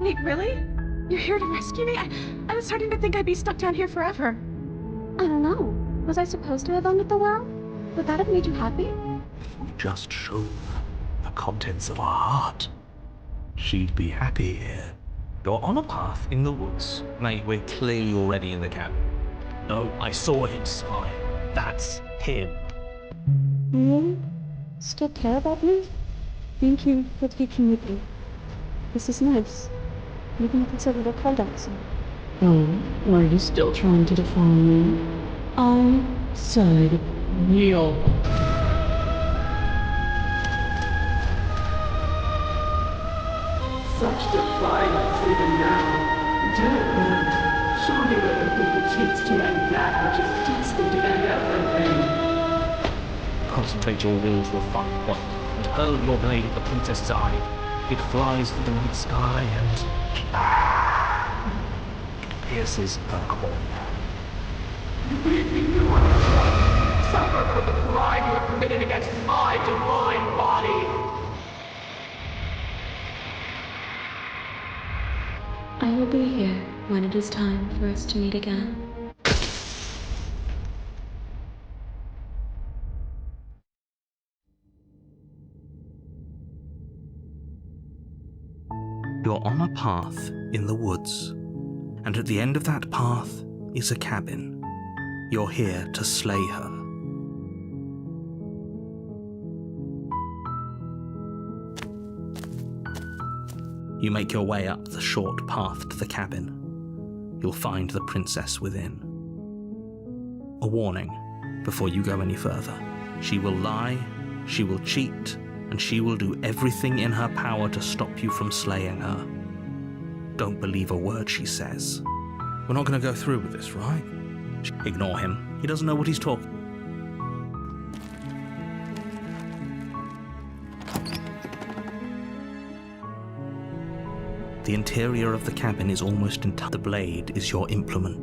Wait, really? You're here to rescue me? I was starting to think I'd be stuck down here forever. I don't know. Was I supposed to have owned the world? Would that have made you happy? Just show the contents of her heart. She'd be happy here. You're on a path in the woods. Mate, we're clearly already in the cabin. No, I saw him smile. That's him. You still care about me? Thank you for teaching me. This is nice. Even if it's a little cold outside. Oh, are you still trying to define me? I said kneel. Such defiance even now. Dead. Surely there are people cheats to end that which is destined to end everything. Concentrate your will to a fine point and hurl your blade at the princess's eye. It flies through the night sky and pierces her cornea. Suffer for the crime you have committed against my divine body! I will be here when it is time for us to meet again. You're on a path in the woods, and at the end of that path is a cabin. You're here to slay her. You make your way up the short path to the cabin. You'll find the princess within. A warning before you go any further. She will lie, she will cheat, and she will do everything in her power to stop you from slaying her. Don't believe a word she says. We're not going to go through with this, right? Ignore him. He doesn't know what he's talking. The interior of the cabin is almost entirely. The blade is your implement.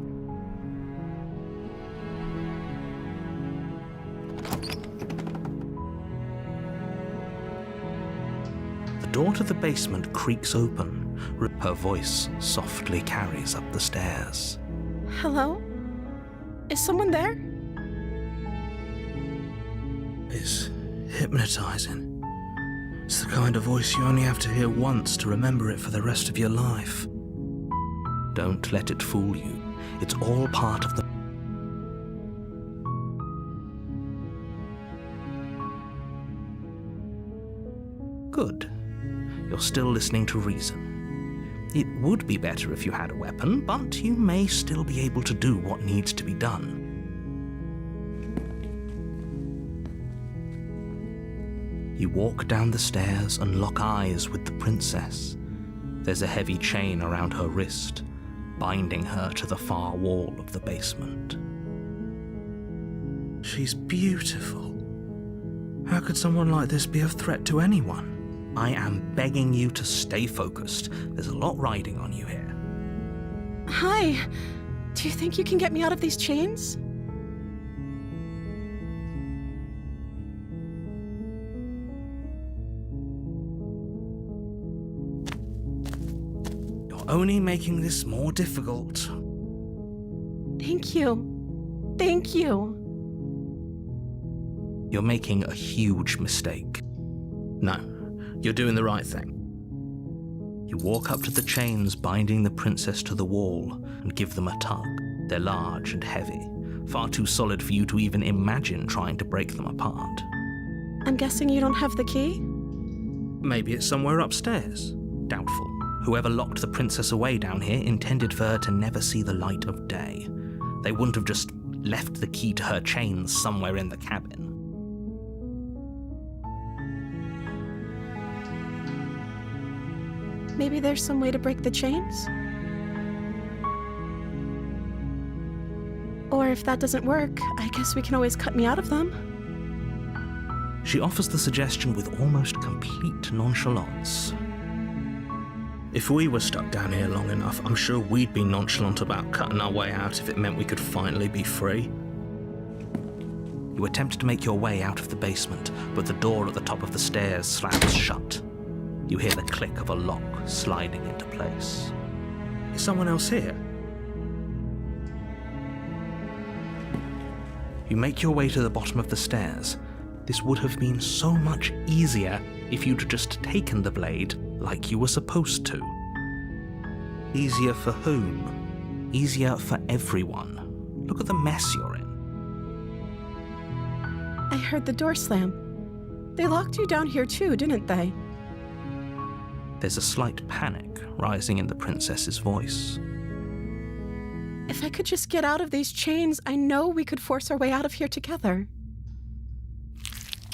The door to the basement creaks open. Her voice softly carries up the stairs. Hello? Is someone there? It's hypnotizing. It's the kind of voice you only have to hear once to remember it for the rest of your life. Don't let it fool you. It's all part of the... Good. You're still listening to reason. It would be better if you had a weapon, but you may still be able to do what needs to be done. You walk down the stairs and lock eyes with the princess. There's a heavy chain around her wrist, binding her to the far wall of the basement. She's beautiful. How could someone like this be a threat to anyone? I am begging you to stay focused. There's a lot riding on you here. Hi. Do you think you can get me out of these chains? You're only making this more difficult. Thank you. Thank you. You're making a huge mistake. No, you're doing the right thing. You walk up to the chains binding the princess to the wall and give them a tug. They're large and heavy, far too solid for you to even imagine trying to break them apart. I'm guessing you don't have the key? Maybe it's somewhere upstairs. Doubtful. Whoever locked the princess away down here intended for her to never see the light of day. They wouldn't have just left the key to her chains somewhere in the cabin. Maybe there's some way to break the chains? Or if that doesn't work, I guess we can always cut me out of them. She offers the suggestion with almost complete nonchalance. If we were stuck down here long enough, I'm sure we'd be nonchalant about cutting our way out if it meant we could finally be free. You attempt to make your way out of the basement, but the door at the top of the stairs slams shut. You hear the click of a lock sliding into place. Is someone else here? You make your way to the bottom of the stairs. This would have been so much easier if you'd just taken the blade like you were supposed to. Easier for whom? Easier for everyone. Look at the mess you're in. I heard the door slam. They locked you down here too, didn't they? There's a slight panic rising in the princess's voice. If I could just get out of these chains, I know we could force our way out of here together.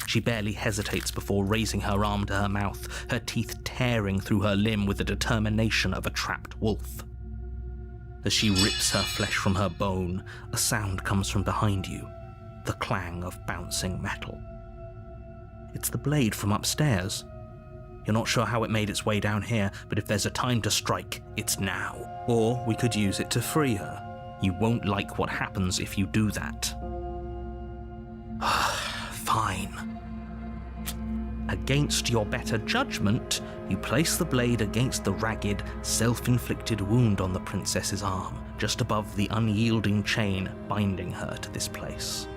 She barely hesitates before raising her arm to her mouth, her teeth tearing through her limb with the determination of a trapped wolf. As she rips her flesh from her bone, a sound comes from behind you, the clang of bouncing metal. It's the blade from upstairs. You're not sure how it made its way down here, but if there's a time to strike, it's now. Or we could use it to free her. You won't like what happens if you do that. Fine. Against your better judgment, you place the blade against the ragged, self-inflicted wound on the princess's arm, just above the unyielding chain binding her to this place.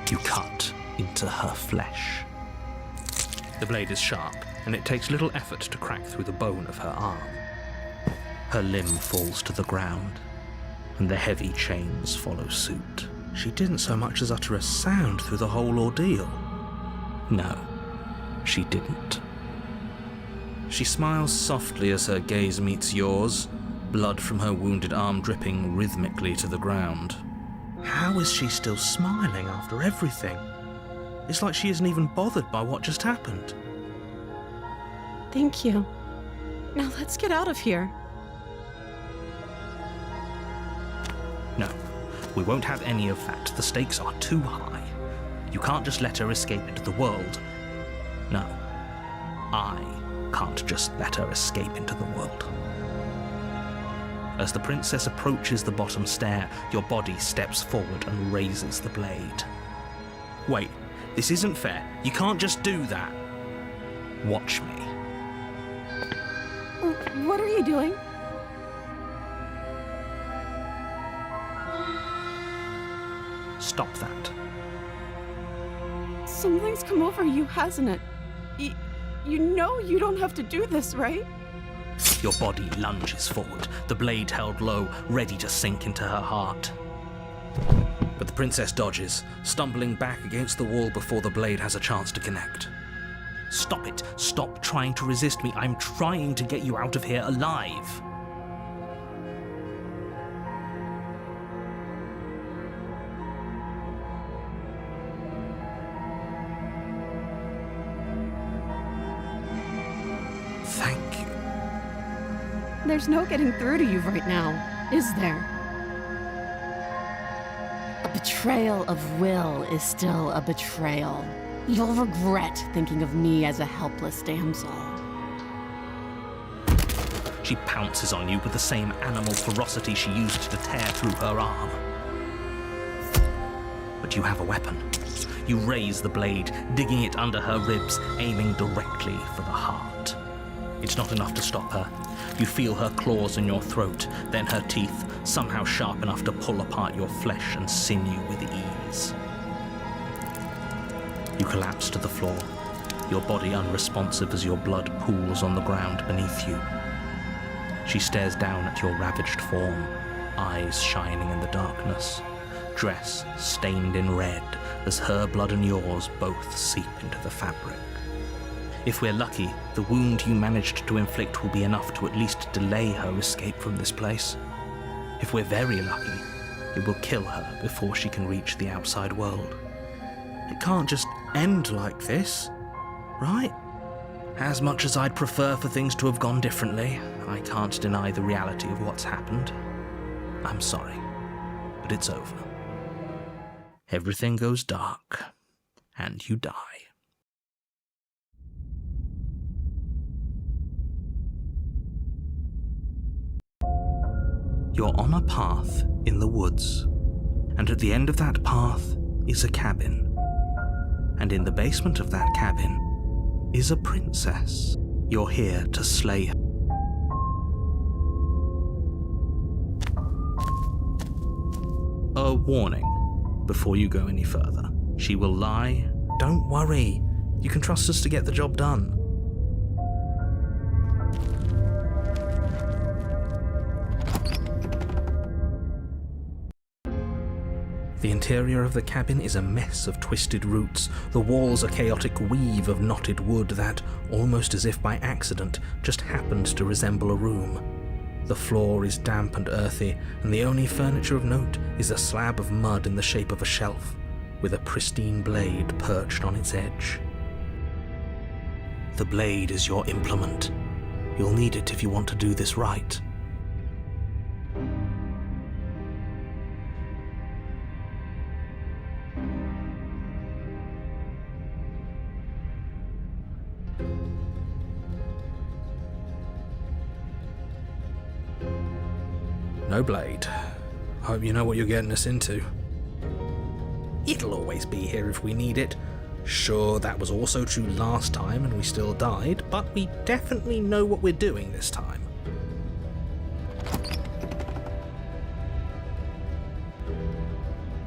You cut into her flesh. The blade is sharp, and it takes little effort to crack through the bone of her arm. Her limb falls to the ground, and the heavy chains follow suit. She didn't so much as utter a sound through the whole ordeal. No, she didn't. She smiles softly as her gaze meets yours, blood from her wounded arm dripping rhythmically to the ground. How is she still smiling after everything? It's like she isn't even bothered by what just happened. Thank you. Now let's get out of here. No, we won't have any of that. The stakes are too high. You can't just let her escape into the world. No, I can't just let her escape into the world. As the princess approaches the bottom stair, your body steps forward and raises the blade. Wait, this isn't fair. You can't just do that. Watch me. What are you doing? Stop that. Something's come over you, hasn't it? You know you don't have to do this, right? Your body lunges forward, the blade held low, ready to sink into her heart. But the princess dodges, stumbling back against the wall before the blade has a chance to connect. Stop it. Stop trying to resist me. I'm trying to get you out of here alive. Thank you. There's no getting through to you right now, is there? A betrayal of will is still a betrayal. You'll regret thinking of me as a helpless damsel. She pounces on you with the same animal ferocity she used to tear through her arm. But you have a weapon. You raise the blade, digging it under her ribs, aiming directly for the heart. It's not enough to stop her. You feel her claws in your throat, then her teeth, somehow sharp enough to pull apart your flesh and sinew with ease. You collapse to the floor, your body unresponsive as your blood pools on the ground beneath you. She stares down at your ravaged form, eyes shining in the darkness, dress stained in red as her blood and yours both seep into the fabric. If we're lucky, the wound you managed to inflict will be enough to at least delay her escape from this place. If we're very lucky, it will kill her before she can reach the outside world. It can't just end like this, right? As much as I'd prefer for things to have gone differently, I can't deny the reality of what's happened. I'm sorry, but it's over. Everything goes dark, and you die. You're on a path in the woods, and at the end of that path is a cabin. And in the basement of that cabin is a princess. You're here to slay her. A warning before you go any further. She will lie. Don't worry. You can trust us to get the job done. The interior of the cabin is a mess of twisted roots. The walls a chaotic weave of knotted wood that, almost as if by accident, just happened to resemble a room. The floor is damp and earthy, and the only furniture of note is a slab of mud in the shape of a shelf, with a pristine blade perched on its edge. The blade is your implement. You'll need it if you want to do this right. No blade. Hope you know what you're getting us into. It'll always be here if we need it. Sure, that was also true last time and we still died, but we definitely know what we're doing this time.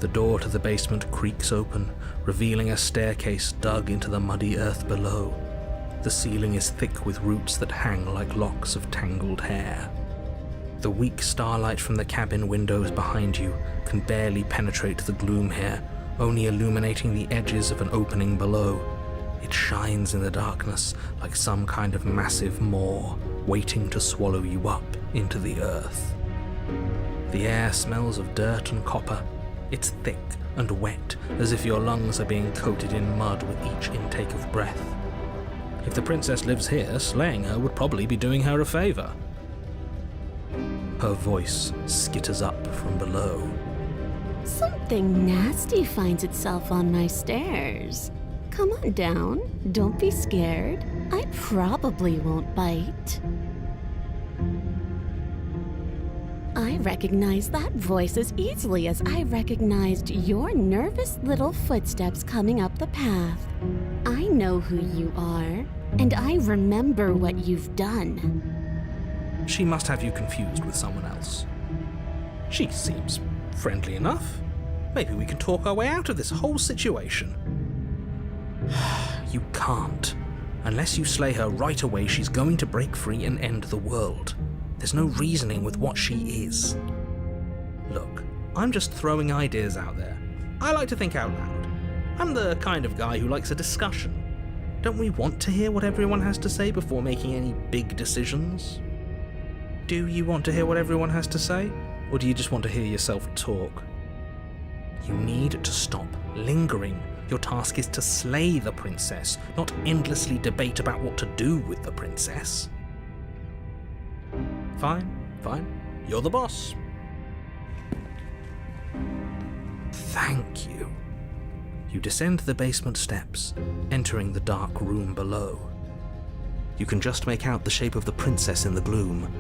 The door to the basement creaks open, revealing a staircase dug into the muddy earth below. The ceiling is thick with roots that hang like locks of tangled hair. The weak starlight from the cabin windows behind you can barely penetrate the gloom here, only illuminating the edges of an opening below. It shines in the darkness like some kind of massive maw, waiting to swallow you up into the earth. The air smells of dirt and copper. It's thick and wet, as if your lungs are being coated in mud with each intake of breath. If the princess lives here, slaying her would probably be doing her a favor. Her voice skitters up from below. Something nasty finds itself on my stairs. Come on down. Don't be scared. I probably won't bite. I recognize that voice as easily as I recognized your nervous little footsteps coming up the path. I know who you are, and I remember what you've done. She must have you confused with someone else. She seems friendly enough. Maybe we can talk our way out of this whole situation. You can't. Unless you slay her right away, she's going to break free and end the world. There's no reasoning with what she is. Look, I'm just throwing ideas out there. I like to think out loud. I'm the kind of guy who likes a discussion. Don't we want to hear what everyone has to say before making any big decisions? Do you want to hear what everyone has to say? Or do you just want to hear yourself talk? You need to stop lingering. Your task is to slay the princess, not endlessly debate about what to do with the princess. Fine. You're the boss. Thank you. You descend the basement steps, entering the dark room below. You can just make out the shape of the princess in the gloom.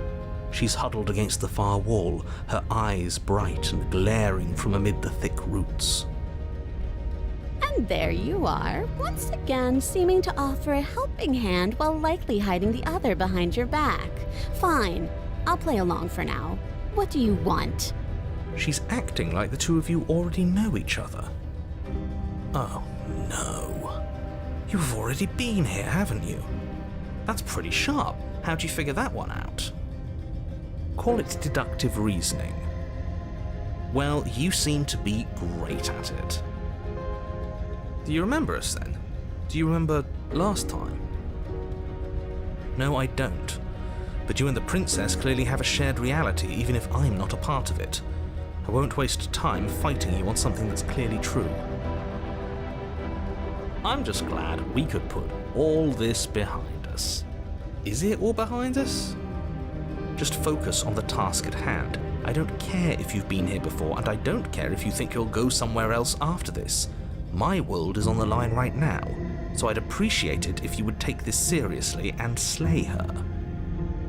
She's huddled against the far wall, her eyes bright and glaring from amid the thick roots. And there you are, once again seeming to offer a helping hand while likely hiding the other behind your back. Fine, I'll play along for now. What do you want? She's acting like the two of you already know each other. Oh, no. You've already been here, haven't you? That's pretty sharp. How'd you figure that one out? Call it deductive reasoning. Well, you seem to be great at it. Do you remember us then? Do you remember last time? No, I don't. But you and the princess clearly have a shared reality, even if I'm not a part of it. I won't waste time fighting you on something that's clearly true. I'm just glad we could put all this behind us. Is it all behind us? Just focus on the task at hand. I don't care if you've been here before, and I don't care if you think you'll go somewhere else after this. My world is on the line right now, so I'd appreciate it if you would take this seriously and slay her.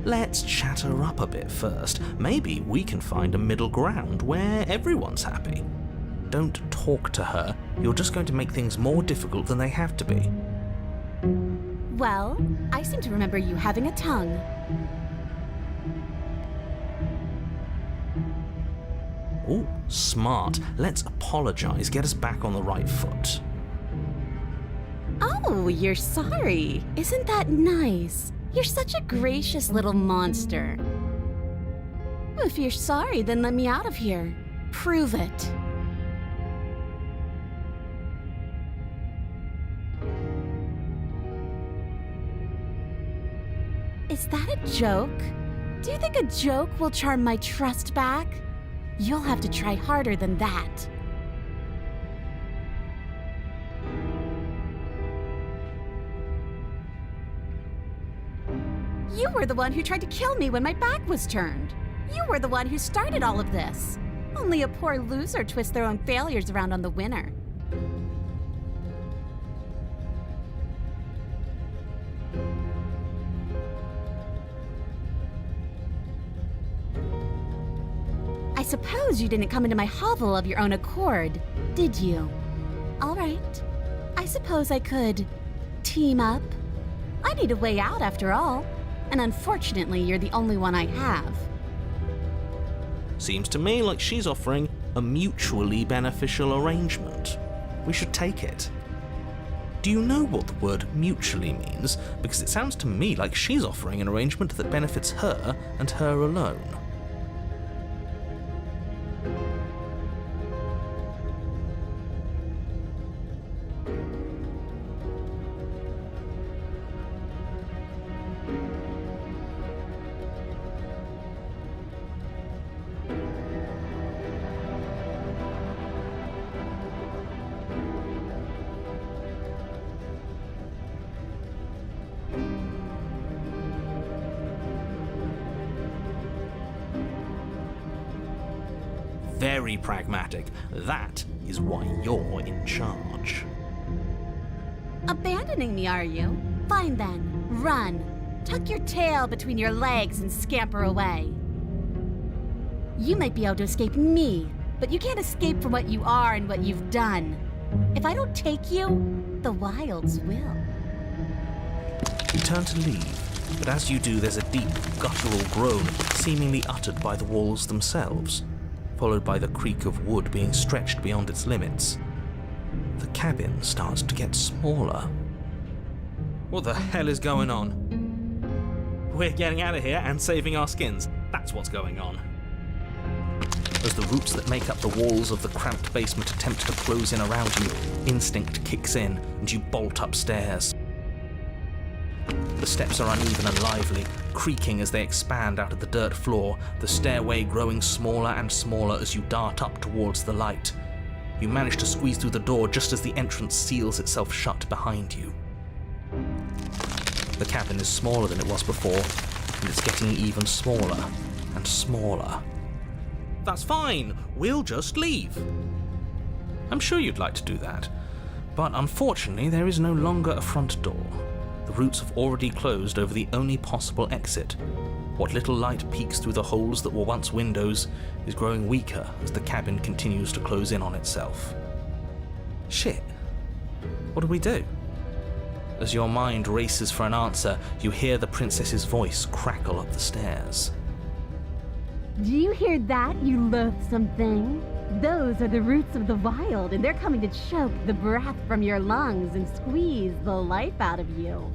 Let's chat her up a bit first. Maybe we can find a middle ground where everyone's happy. Don't talk to her. You're just going to make things more difficult than they have to be. Well, I seem to remember you having a tongue. Oh, smart. Let's apologize, get us back on the right foot. Oh, you're sorry. Isn't that nice? You're such a gracious little monster. If you're sorry, then let me out of here. Prove it. Is that a joke? Do you think a joke will charm my trust back? You'll have to try harder than that. You were the one who tried to kill me when my back was turned. You were the one who started all of this. Only a poor loser twists their own failures around on the winner. I suppose you didn't come into my hovel of your own accord, did you? All right. I suppose I could team up. I need a way out after all. And unfortunately, you're the only one I have. Seems to me like she's offering a mutually beneficial arrangement. We should take it. Do you know what the word mutually means? Because it sounds to me like she's offering an arrangement that benefits her and her alone. Very pragmatic. That is why you're in charge. Abandoning me, are you? Fine then. Run. Tuck your tail between your legs and scamper away. You might be able to escape me, but you can't escape from what you are and what you've done. If I don't take you, the wilds will. You turn to leave, but as you do, there's a deep, guttural groan seemingly uttered by the walls themselves, followed by the creak of wood being stretched beyond its limits. The cabin starts to get smaller. What the hell is going on? We're getting out of here and saving our skins. That's what's going on. As the roots that make up the walls of the cramped basement attempt to close in around you, instinct kicks in and you bolt upstairs. The steps are uneven and lively, creaking as they expand out of the dirt floor, the stairway growing smaller and smaller as you dart up towards the light. You manage to squeeze through the door just as the entrance seals itself shut behind you. The cabin is smaller than it was before, and it's getting even smaller and smaller. That's fine, we'll just leave. I'm sure you'd like to do that, but unfortunately there is no longer a front door. The roots have already closed over the only possible exit. What little light peeks through the holes that were once windows is growing weaker as the cabin continues to close in on itself. Shit. What do we do? As your mind races for an answer, you hear the princess's voice crackle up the stairs. Do you hear that, you loathsome thing? Those are the roots of the wild, and they're coming to choke the breath from your lungs and squeeze the life out of you.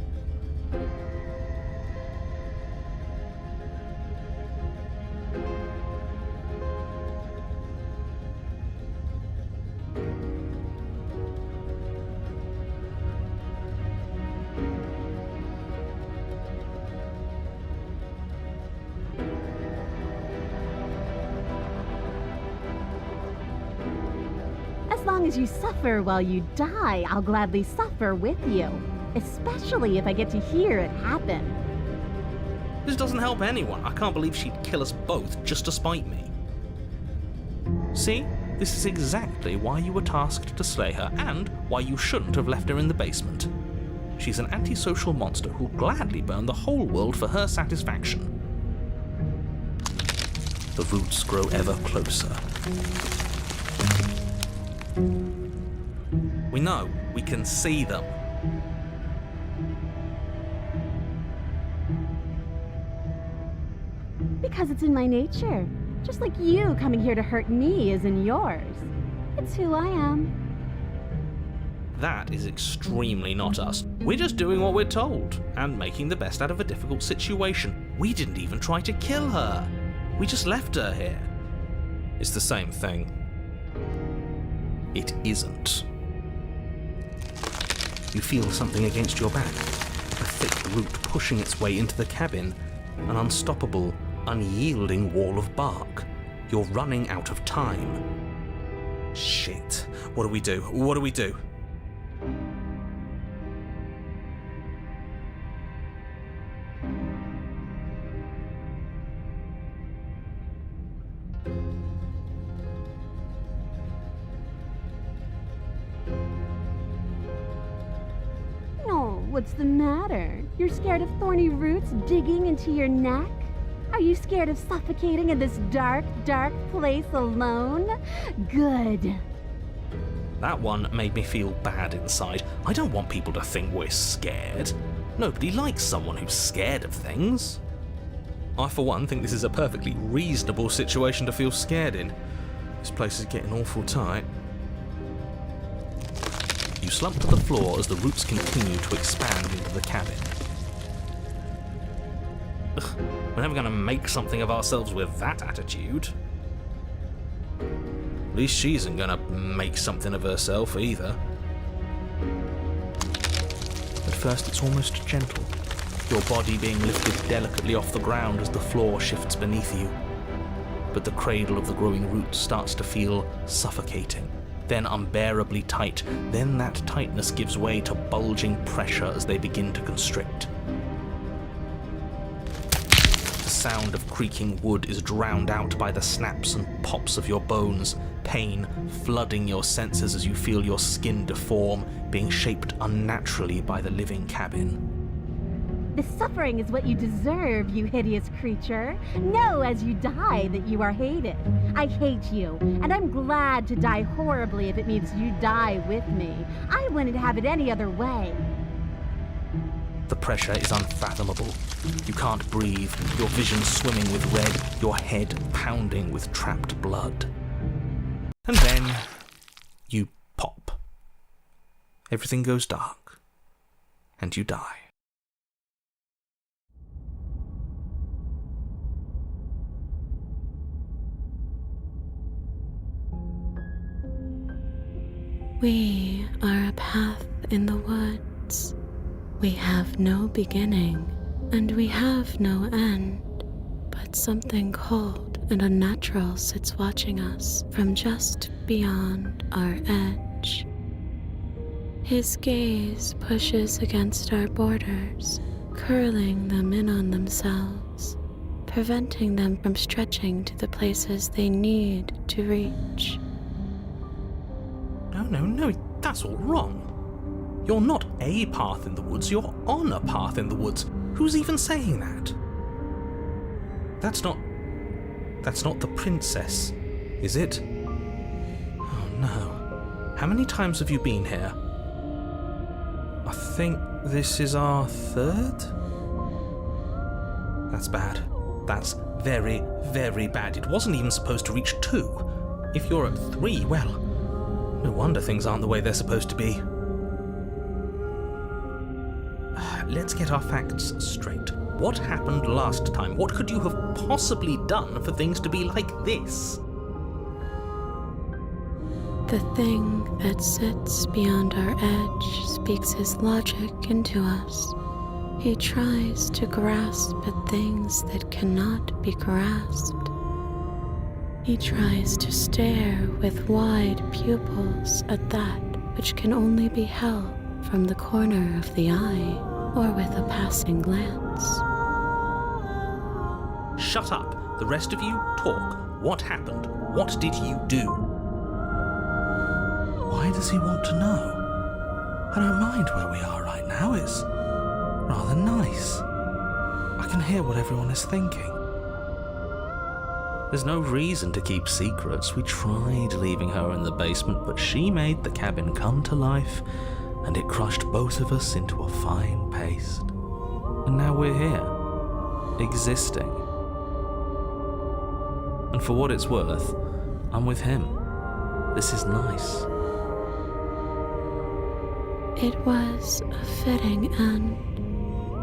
As long as you suffer while you die, I'll gladly suffer with you. Especially if I get to hear it happen. This doesn't help anyone. I can't believe she'd kill us both just to spite me. See? This is exactly why you were tasked to slay her, and why you shouldn't have left her in the basement. She's an antisocial monster who'll gladly burn the whole world for her satisfaction. The roots grow ever closer. We know. We can see them. because it's in my nature. Just like you coming here to hurt me is in yours. It's who I am. That is extremely not us. We're just doing what we're told, and making the best out of a difficult situation. We didn't even try to kill her. We just left her here. It's the same thing. It isn't. You feel something against your back. A thick root pushing its way into the cabin. An unstoppable, unyielding wall of bark. You're running out of time. Shit. What do we do? What do we do? What's the matter? You're scared of thorny roots digging into your neck? Are you scared of suffocating in this dark, dark place alone? Good. That one made me feel bad inside. I don't want people to think we're scared. Nobody likes someone who's scared of things. I, for one, think this is a perfectly reasonable situation to feel scared in. This place is getting awful tight. You slump to the floor as the roots continue to expand into the cabin. Ugh, we're never going to make something of ourselves with that attitude. At least she isn't going to make something of herself either. At first it's almost gentle, your body being lifted delicately off the ground as the floor shifts beneath you. But the cradle of the growing roots starts to feel suffocating. Then unbearably tight, then that tightness gives way to bulging pressure as they begin to constrict. The sound of creaking wood is drowned out by the snaps and pops of your bones, pain flooding your senses as you feel your skin deform, being shaped unnaturally by the living cabin. The suffering is what you deserve, you hideous creature. Know as you die that you are hated. I hate you, and I'm glad to die horribly if it means you die with me. I wouldn't have it any other way. The pressure is unfathomable. You can't breathe, your vision swimming with red, your head pounding with trapped blood. And then you pop. Everything goes dark, and you die. We are a path in the woods. We have no beginning, and we have no end. But something cold and unnatural sits watching us from just beyond our edge. His gaze pushes against our borders, curling them in on themselves, preventing them from stretching to the places they need to reach. No, that's all wrong. You're not a path in the woods, you're on a path in the woods. Who's even saying that? That's not the princess, is it? Oh no. How many times have you been here? I think this is our third? That's bad. That's very, very bad. It wasn't even supposed to reach 2. If you're at 3, well, no wonder things aren't the way they're supposed to be. Let's get our facts straight. What happened last time? What could you have possibly done for things to be like this? The thing that sits beyond our edge speaks his logic into us. He tries to grasp at things that cannot be grasped. He tries to stare with wide pupils at that which can only be held from the corner of the eye or with a passing glance. Shut up. The rest of you, talk. What happened? What did you do? Why does he want to know? I don't mind where we are right now. It's rather nice. I can hear what everyone is thinking. There's no reason to keep secrets. We tried leaving her in the basement, but she made the cabin come to life, and it crushed both of us into a fine paste. And now we're here, existing. And for what it's worth, I'm with him. This is nice. It was a fitting end.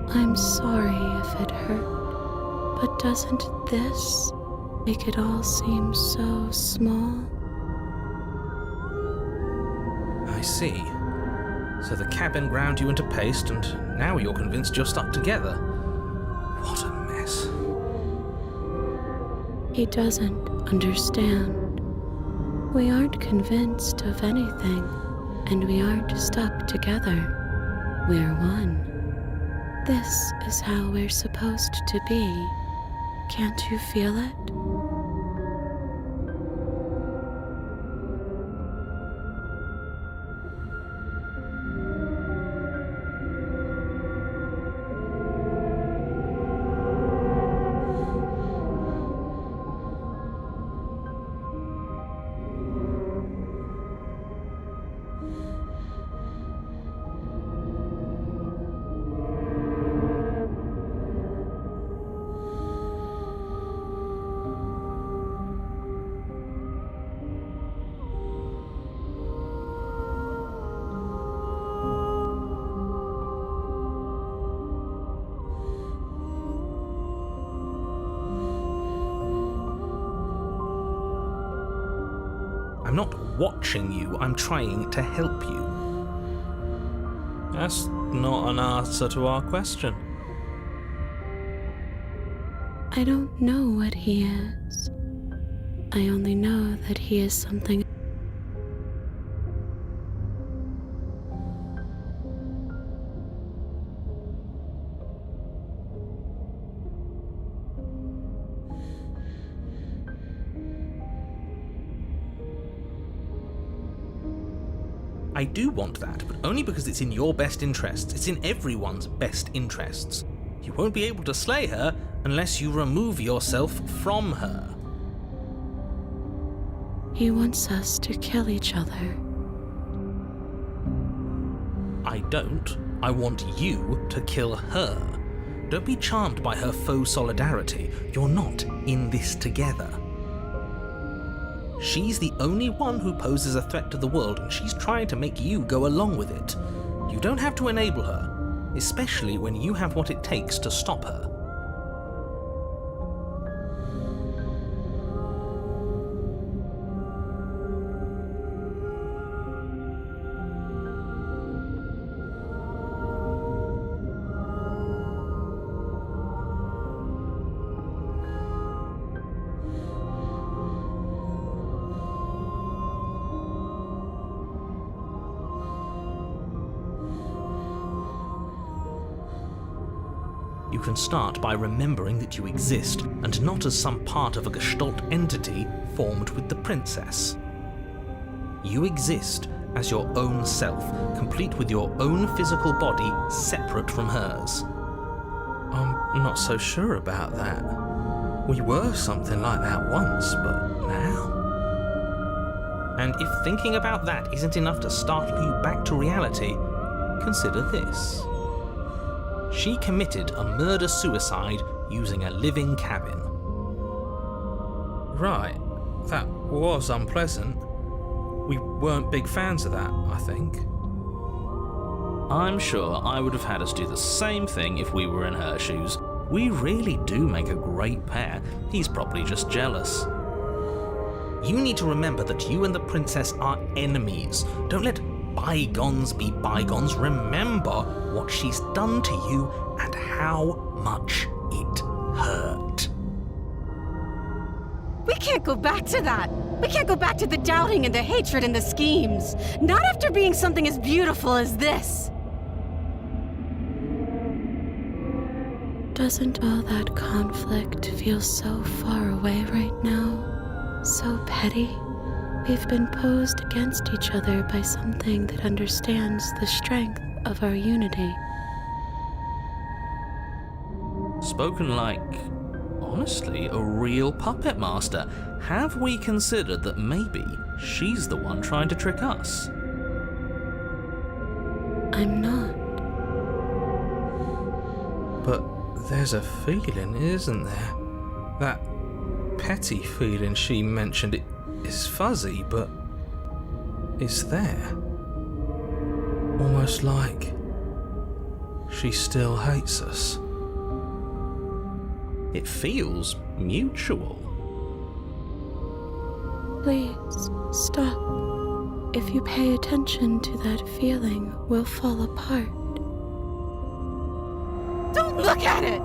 I'm sorry if it hurt, but doesn't this make it all seem so small? I see. So the cabin ground you into paste, and now you're convinced you're stuck together. What a mess. He doesn't understand. We aren't convinced of anything, and we aren't stuck together. We're one. This is how we're supposed to be. Can't you feel it? I'm not watching you, I'm trying to help you. That's not an answer to our question. I don't know what he is. I only know that he is something. I do want that, but only because it's in your best interests. It's in everyone's best interests. You won't be able to slay her unless you remove yourself from her. He wants us to kill each other. I don't. I want you to kill her. Don't be charmed by her faux solidarity. You're not in this together. She's the only one who poses a threat to the world, and she's trying to make you go along with it. You don't have to enable her, especially when you have what it takes to stop her. You can start by remembering that you exist, and not as some part of a Gestalt entity formed with the princess. You exist as your own self, complete with your own physical body, separate from hers. I'm not so sure about that. We were something like that once, but now? And if thinking about that isn't enough to startle you back to reality, consider this. She committed a murder-suicide using a living cabin. Right, that was unpleasant. We weren't big fans of that, I think. I'm sure I would have had us do the same thing if we were in her shoes. We really do make a great pair. He's probably just jealous. You need to remember that you and the princess are enemies. Don't let bygones be bygones. Remember what she's done to you and how much it hurt. We can't go back to that. We can't go back to the doubting and the hatred and the schemes. Not after being something as beautiful as this. Doesn't all that conflict feel so far away right now? So petty? We've been posed against each other by something that understands the strength of our unity. Spoken like, honestly, a real puppet master. Have we considered that maybe she's the one trying to trick us? I'm not. But there's a feeling, isn't there? That petty feeling she mentioned is fuzzy, but it's there. Almost like she still hates us. It feels mutual. Please, stop. If you pay attention to that feeling, we'll fall apart. Don't look at it!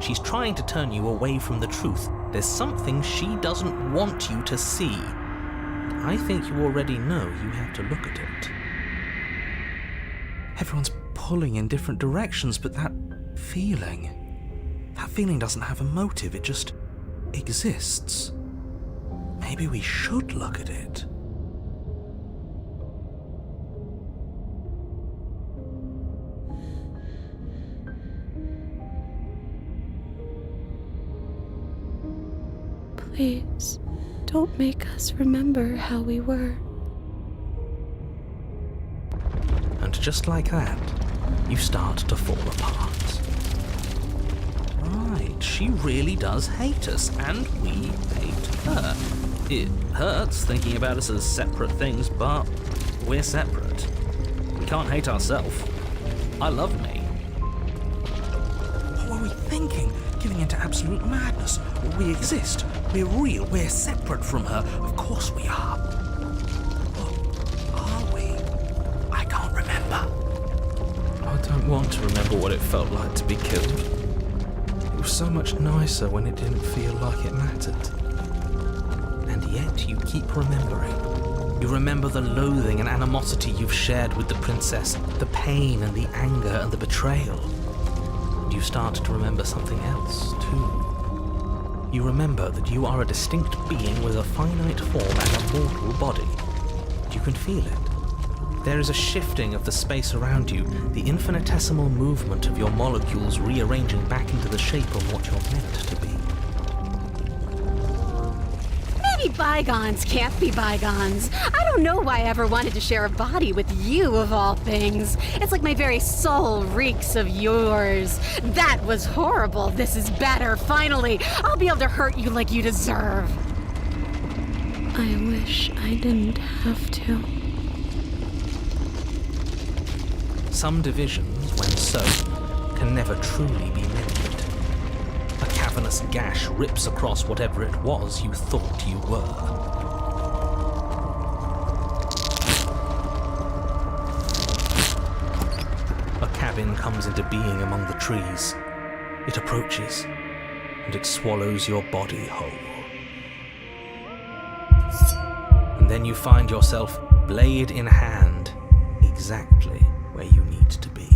She's trying to turn you away from the truth. There's something she doesn't want you to see. I think you already know you have to look at it. Everyone's pulling in different directions, but that feeling doesn't have a motive, it just exists. Maybe we should look at it. Please, don't make us remember how we were. And just like that, you start to fall apart. Right, she really does hate us, and we hate her. It hurts thinking about us as separate things, but we're separate. We can't hate ourselves. I love me. What were we thinking? Giving into absolute madness. We exist. We're real. We're separate from her. Of course we are. Are we? I can't remember. I don't want to remember what it felt like to be killed. It was so much nicer when it didn't feel like it mattered. And yet you keep remembering. You remember the loathing and animosity you've shared with the princess, the pain and the anger and the betrayal. And you start to remember something else, too. You remember that you are a distinct being with a finite form and a mortal body. You can feel it. There is a shifting of the space around you, the infinitesimal movement of your molecules rearranging back into the shape of what you're meant to be. Maybe bygones can't be bygones. I don't know why I ever wanted to share a body with you, of all things. It's like my very soul reeks of yours. That was horrible. This is better. Finally, I'll be able to hurt you like you deserve. I wish I didn't have to. Some divisions, when sown, can never truly be mended. A cavernous gash rips across whatever it was you thought you were. A cabin comes into being among the trees. It approaches, and it swallows your body whole. And then you find yourself, blade in hand, exactly where you need to be.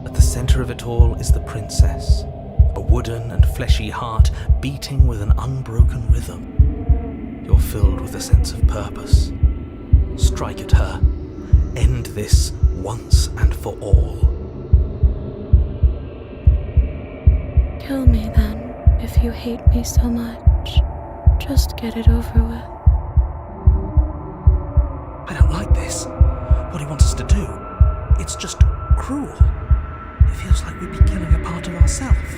At the center of it all is the princess, a wooden and fleshy heart beating with an unbroken rhythm. You're filled with a sense of purpose. Strike at her. End this once and for all. Kill me then, if you hate me so much. Just get it over with. I don't like this. What he wants us to do. It's just cruel. It feels like we'd be killing a part of ourselves.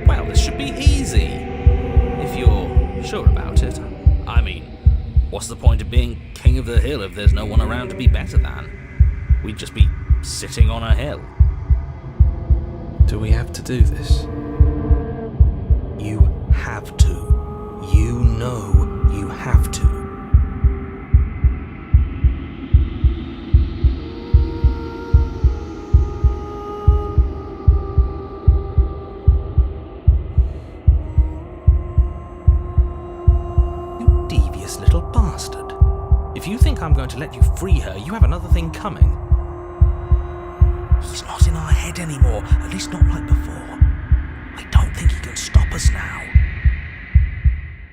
Well, this should be easy. If you're sure about it. I mean, what's the point of being king of the hill if there's no one around to be better than? We'd just be sitting on a hill. Do we have to do this? You have to. You know you have to. Little bastard. If you think I'm going to let you free her, you have another thing coming. He's not in our head anymore, at least not like before. I don't think he can stop us now.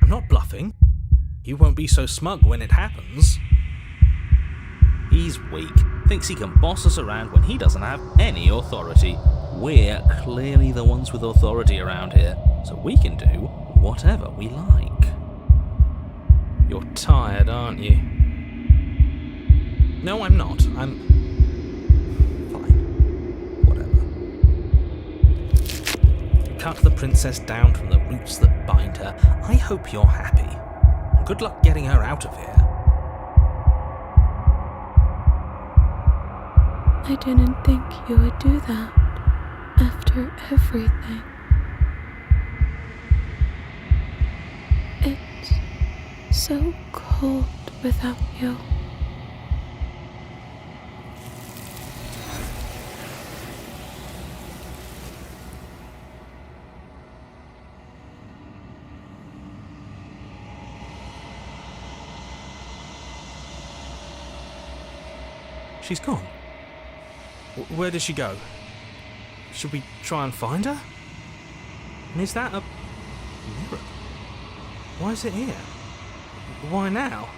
I'm not bluffing. You won't be so smug when it happens. He's weak, thinks he can boss us around when he doesn't have any authority. We're clearly the ones with authority around here, so we can do whatever we like. You're tired, aren't you? No, I'm not. I'm fine. cut the princess down from the roots that bind her, I hope you're happy. Good luck getting her out of here. I didn't think you would do that after everything. It's so cold without you. She's gone. Where did she go? Should we try and find her? And is that a mirror? Why is it here? Why now?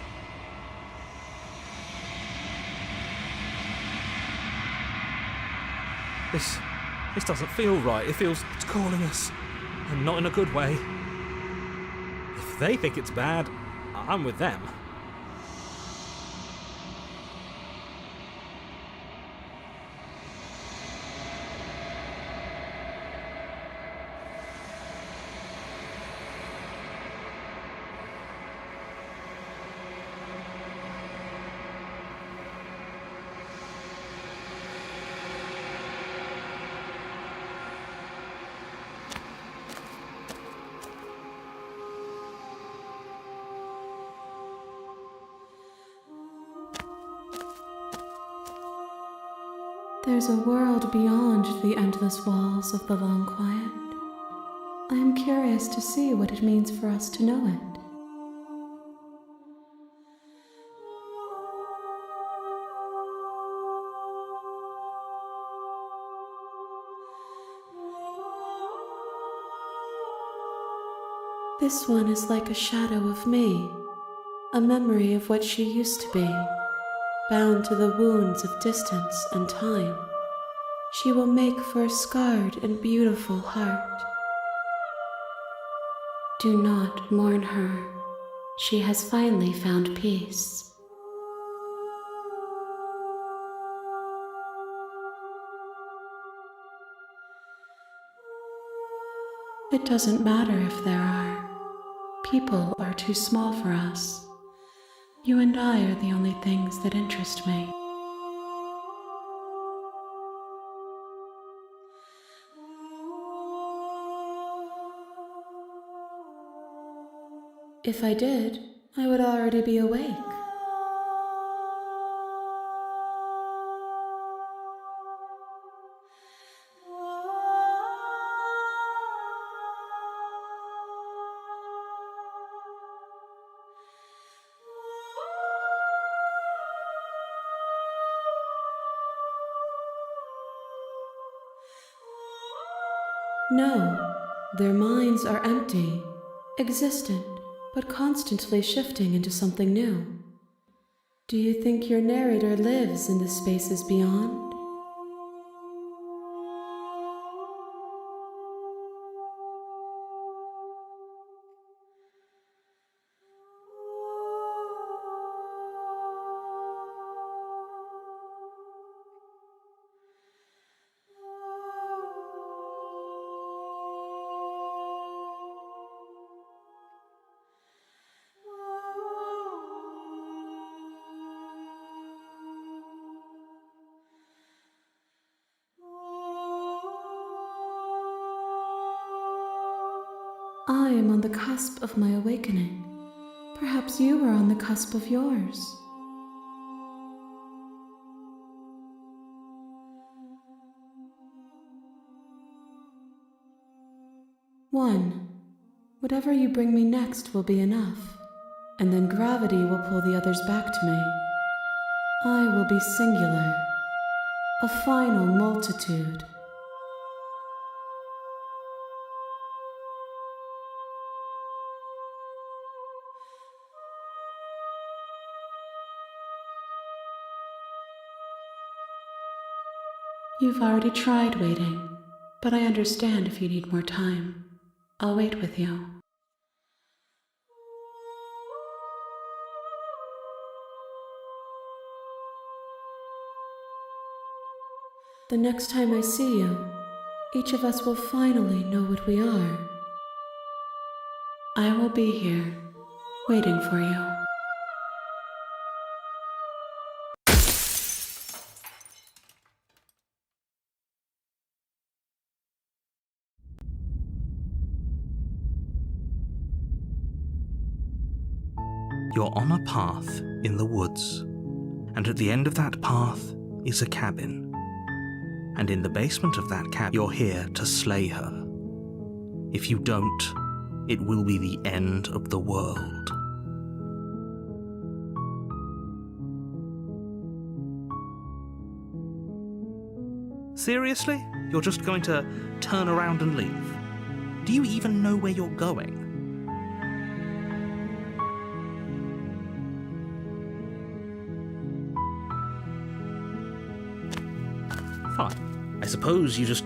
This doesn't feel right. It feels it's calling us, and not in a good way. If they think it's bad, I'm with them. There's a world beyond the endless walls of the long quiet. I am curious to see what it means for us to know it. This one is like a shadow of me, a memory of what she used to be, bound to the wounds of distance and time. She will make for a scarred and beautiful heart. Do not mourn her. She has finally found peace. It doesn't matter if there are. People are too small for us. You and I are the only things that interest me. If I did, I would already be awake. No, their minds are empty, existent, but constantly shifting into something new. Do you think your narrator lives in the spaces beyond? I am on the cusp of my awakening. Perhaps you are on the cusp of yours. One, whatever you bring me next will be enough, and then gravity will pull the others back to me. I will be singular, a final multitude. You've already tried waiting, but I understand if you need more time. I'll wait with you. The next time I see you, each of us will finally know what we are. I will be here, waiting for you. You're on a path in the woods, and at the end of that path is a cabin. And in the basement of that cabin, you're here to slay her. If you don't, it will be the end of the world. Seriously? You're just going to turn around and leave? Do you even know where you're going? Fine. I suppose you just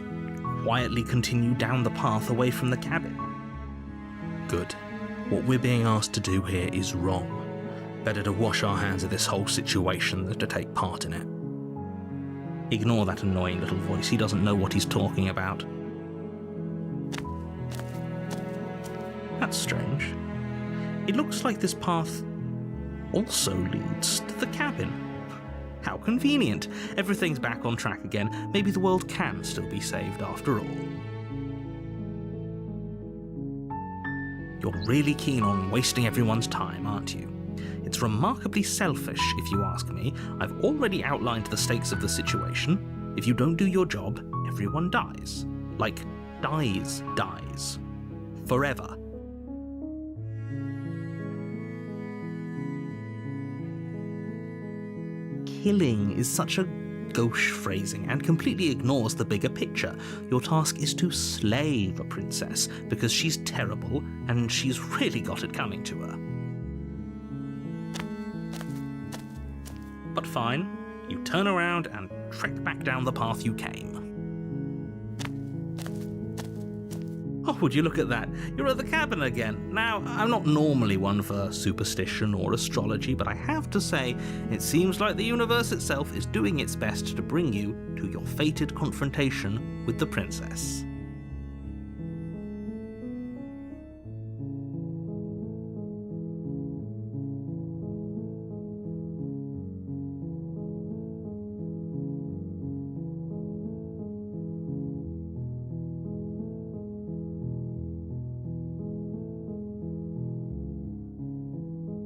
quietly continue down the path away from the cabin. Good. What we're being asked to do here is wrong. Better to wash our hands of this whole situation than to take part in it. Ignore that annoying little voice. He doesn't know what he's talking about. That's strange. It looks like this path also leads to the cabin. How convenient. Everything's back on track again. Maybe the world can still be saved after all. You're really keen on wasting everyone's time, aren't you? It's remarkably selfish, if you ask me. I've already outlined the stakes of the situation. If you don't do your job, everyone dies. Like, dies. Forever. Killing is such a gauche phrasing and completely ignores the bigger picture. Your task is to slay the princess because she's terrible and she's really got it coming to her. But fine, you turn around and trek back down the path you came. Oh, would you look at that? You're at the cabin again. Now, I'm not normally one for superstition or astrology, but I have to say, it seems like the universe itself is doing its best to bring you to your fated confrontation with the princess.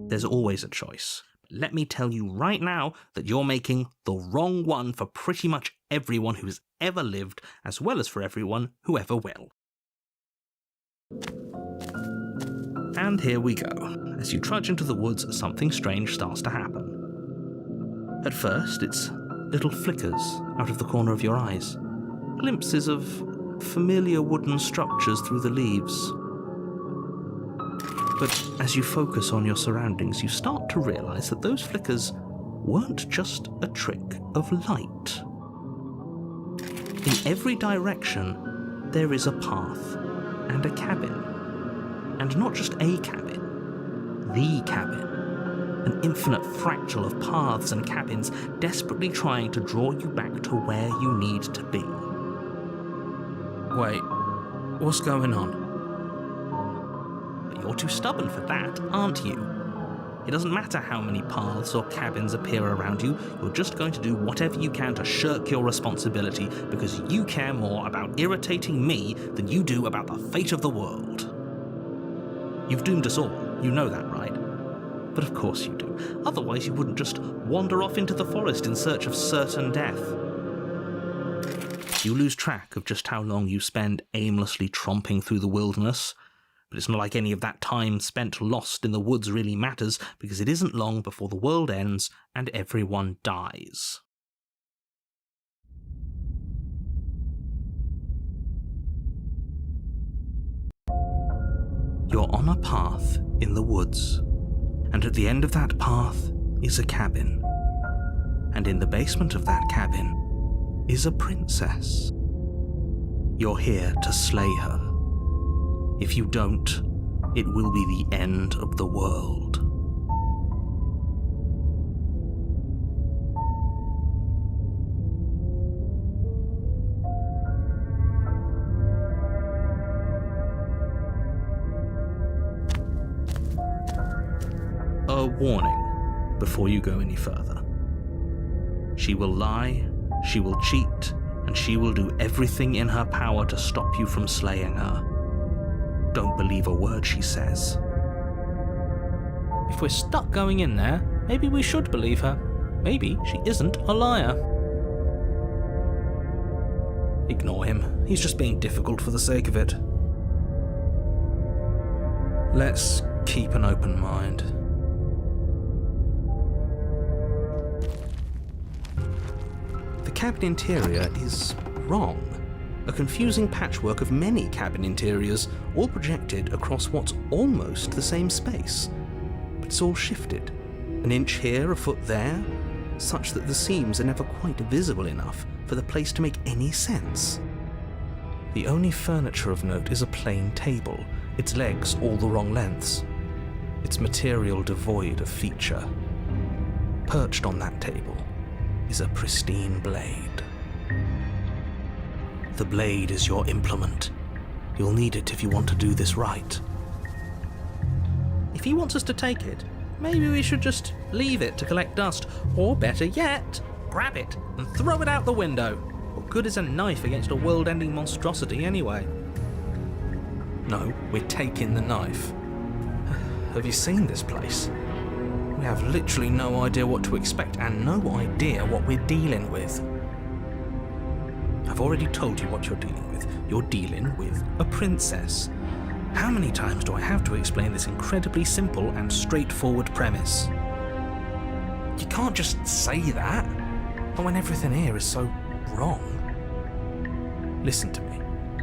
There's always a choice. Let me tell you right now that you're making the wrong one for pretty much everyone who's ever lived, as well as for everyone who ever will. And here we go. As you trudge into the woods, something strange starts to happen. At first, it's little flickers out of the corner of your eyes. Glimpses of familiar wooden structures through the leaves. But as you focus on your surroundings, you start to realize that those flickers weren't just a trick of light. In every direction, there is a path and a cabin. And not just a cabin, the cabin. An infinite fractal of paths and cabins desperately trying to draw you back to where you need to be. Wait, what's going on? You're too stubborn for that, aren't you? It doesn't matter how many paths or cabins appear around you, you're just going to do whatever you can to shirk your responsibility because you care more about irritating me than you do about the fate of the world. You've doomed us all, you know that, right? But of course you do. Otherwise you wouldn't just wander off into the forest in search of certain death. You lose track of just how long you spend aimlessly tromping through the wilderness. But it's not like any of that time spent lost in the woods really matters, because it isn't long before the world ends and everyone dies. You're on a path in the woods, and at the end of that path is a cabin. And in the basement of that cabin is a princess. You're here to slay her. If you don't, it will be the end of the world. warning before you go any further. She will lie, she will cheat, and she will do everything in her power to stop you from slaying her. Don't believe a word she says. If we're stuck going in there, maybe we should believe her. Maybe she isn't a liar. Ignore him. He's just being difficult for the sake of it. Let's keep an open mind. The cabin interior is wrong. A confusing patchwork of many cabin interiors, all projected across what's almost the same space. But it's all shifted. An inch here, a foot there, such that the seams are never quite visible enough for the place to make any sense. The only furniture of note is a plain table, its legs all the wrong lengths, its material devoid of feature. Perched on that table is a pristine blade. The blade is your implement. You'll need it if you want to do this right. If he wants us to take it, maybe we should just leave it to collect dust, or better yet, grab it and throw it out the window. What good is a knife against a world-ending monstrosity anyway? No, we're taking the knife. Have you seen this place? We have literally no idea what to expect and no idea what we're dealing with. I've already told you what you're dealing with. You're dealing with a princess. How many times do I have to explain this incredibly simple and straightforward premise? You can't just say that, when everything here is so wrong. Listen to me.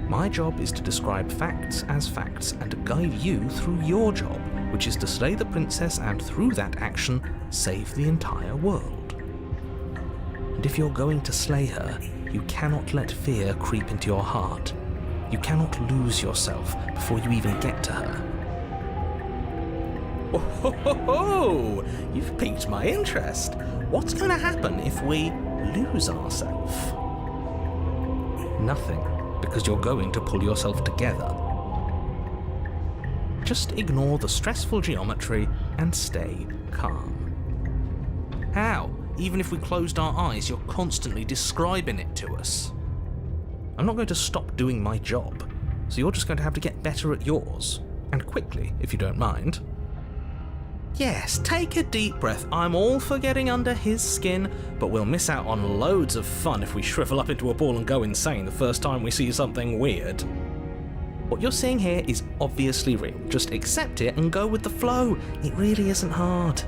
My job is to describe facts as facts and to guide you through your job, which is to slay the princess and through that action, save the entire world. And if you're going to slay her, you cannot let fear creep into your heart. You cannot lose yourself before you even get to her. Oh, ho, ho, ho! You've piqued my interest. What's going to happen if we lose ourselves? Nothing, because you're going to pull yourself together. Just ignore the stressful geometry and stay calm. How? Even if we closed our eyes, you're constantly describing it to us. I'm not going to stop doing my job, so you're just going to have to get better at yours. And quickly, if you don't mind. Yes, take a deep breath. I'm all for getting under his skin, but we'll miss out on loads of fun if we shrivel up into a ball and go insane the first time we see something weird. What you're seeing here is obviously real. Just accept it and go with the flow. It really isn't hard.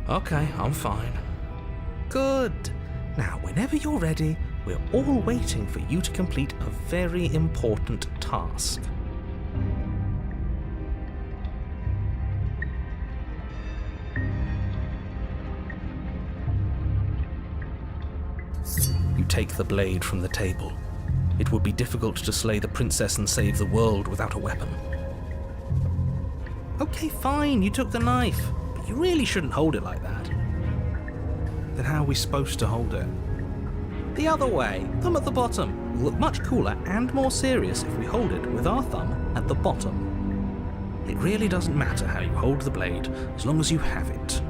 Okay, I'm fine. Good. Now, whenever you're ready, we're all waiting for you to complete a very important task. You take the blade from the table. It would be difficult to slay the princess and save the world without a weapon. Okay, fine, you took the knife, but you really shouldn't hold it like that. Then how are we supposed to hold it? The other way, thumb at the bottom. Will look much cooler and more serious if we hold it with our thumb at the bottom. It really doesn't matter how you hold the blade, as long as you have it.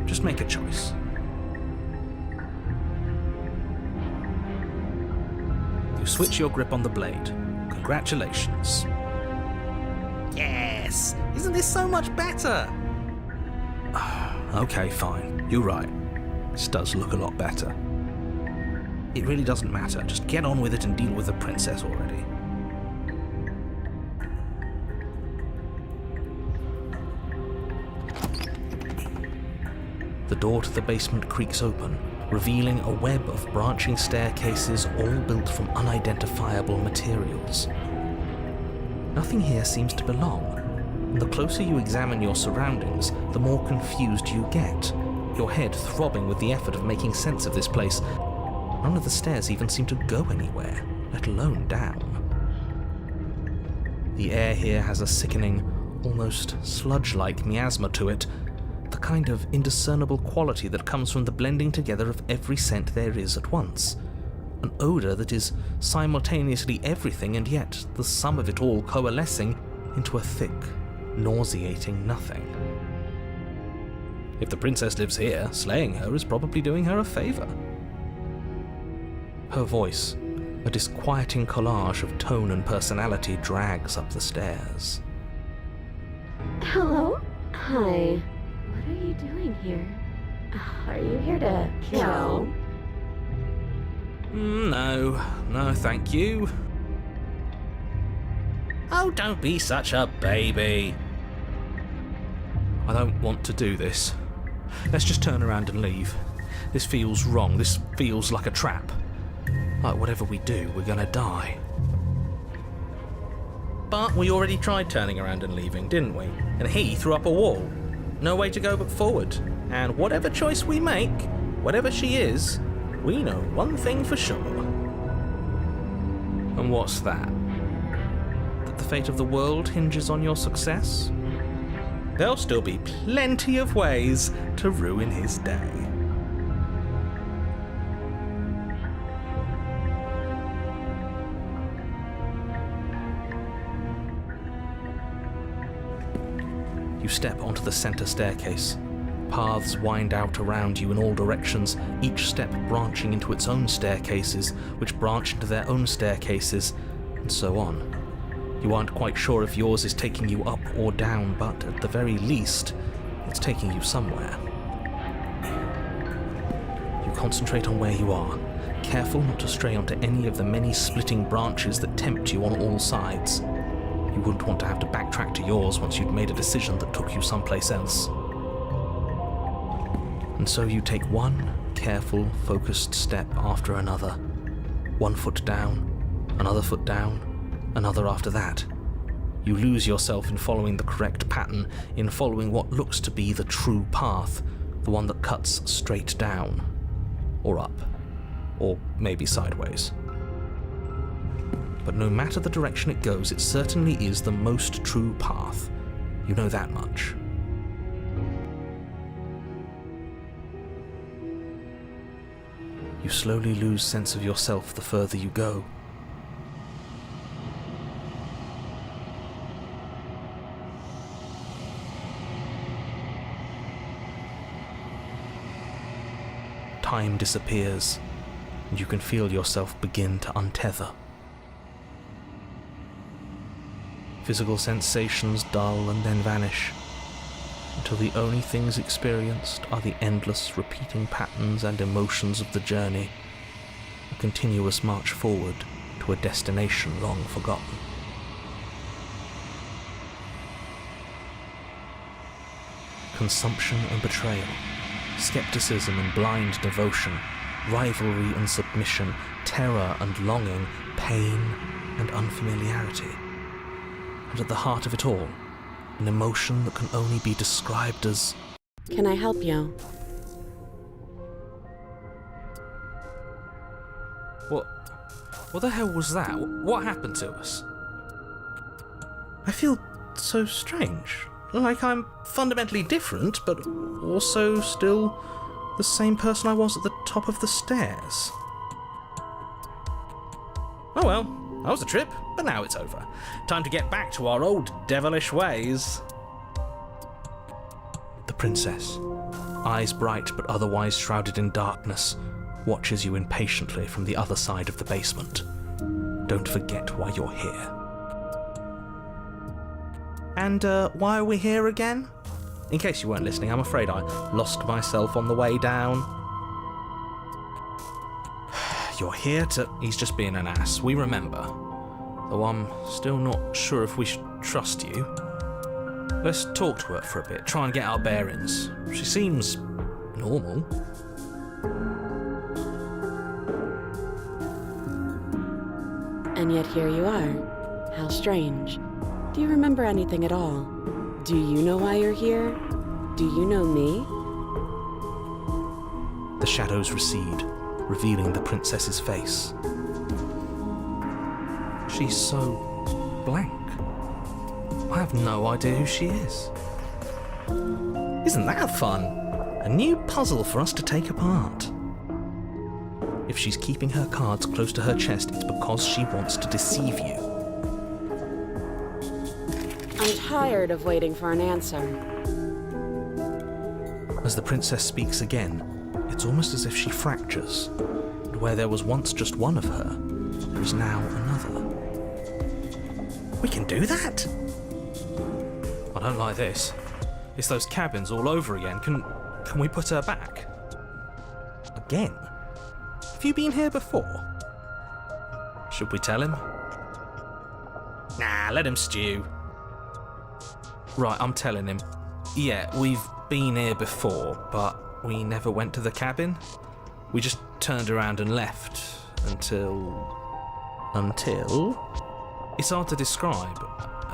Just make a choice. You switch your grip on the blade. Congratulations. Yes! Isn't this so much better? Okay, fine. You're right. This does look a lot better. It really doesn't matter. Just get on with it and deal with the princess already. The door to the basement creaks open, revealing a web of branching staircases all built from unidentifiable materials. Nothing here seems to belong, and the closer you examine your surroundings, the more confused you get, your head throbbing with the effort of making sense of this place. None of the stairs even seem to go anywhere, let alone down. The air here has a sickening, almost sludge-like miasma to it, the kind of indiscernible quality that comes from the blending together of every scent there is at once. An odour that is simultaneously everything and yet the sum of it all coalescing into a thick, nauseating nothing. If the princess lives here, slaying her is probably doing her a favour. Her voice, a disquieting collage of tone and personality, drags up the stairs. Hello? Hi. What are you doing here? Are you here to kill? No, thank you. Oh, don't be such a baby. I don't want to do this. Let's just turn around and leave. This feels wrong. This feels like a trap. Like whatever we do, we're gonna die. But we already tried turning around and leaving, didn't we? And he threw up a wall. No way to go but forward. And whatever choice we make, whatever she is, we know one thing for sure. And what's that? That the fate of the world hinges on your success? There'll still be plenty of ways to ruin his day. You step onto the center staircase. Paths wind out around you in all directions, each step branching into its own staircases, which branch into their own staircases, and so on. You aren't quite sure if yours is taking you up or down, but at the very least, it's taking you somewhere. You concentrate on where you are, careful not to stray onto any of the many splitting branches that tempt you on all sides. You wouldn't want to have to backtrack to yours once you'd made a decision that took you someplace else. And so you take one careful, focused step after another. One foot down, another foot down, another after that. You lose yourself in following the correct pattern, in following what looks to be the true path, the one that cuts straight down, or up, or maybe sideways. But no matter the direction it goes, it certainly is the most true path. You know that much. You slowly lose sense of yourself the further you go. Time disappears, and you can feel yourself begin to untether. Physical sensations dull and then vanish, until the only things experienced are the endless repeating patterns and emotions of the journey, a continuous march forward to a destination long forgotten. Consumption and betrayal, skepticism and blind devotion, rivalry and submission, terror and longing, pain and unfamiliarity. And at the heart of it all, an emotion that can only be described as... Can I help you? What the hell was that? What happened to us? I feel so strange. Like I'm fundamentally different, but also still the same person I was at the top of the stairs. Oh well, that was a trip, but now it's over. Time to get back to our old devilish ways. The princess, eyes bright but otherwise shrouded in darkness, watches you impatiently from the other side of the basement. Don't forget why you're here. And why are we here again? In case you weren't listening, I'm afraid I lost myself on the way down. You're here to... He's just being an ass, we remember. Though I'm still not sure if we should trust you. Let's talk to her for a bit, try and get our bearings. She seems... normal. And yet here you are. How strange. Do you remember anything at all? Do you know why you're here? Do you know me? The shadows recede, revealing the princess's face. She's so blank. I have no idea who she is. Isn't that fun? A new puzzle for us to take apart. If she's keeping her cards close to her chest, it's because she wants to deceive you. I'm tired of waiting for an answer. As the princess speaks again, it's almost as if she fractures, and where there was once just one of her, there is now another. We can do that? I don't like this. It's those cabins all over again. Can we put her back? Again? Have you been here before? Should we tell him? Nah, let him stew. Right, I'm telling him. Yeah, we've been here before, but we never went to the cabin. We just turned around and left until... It's hard to describe.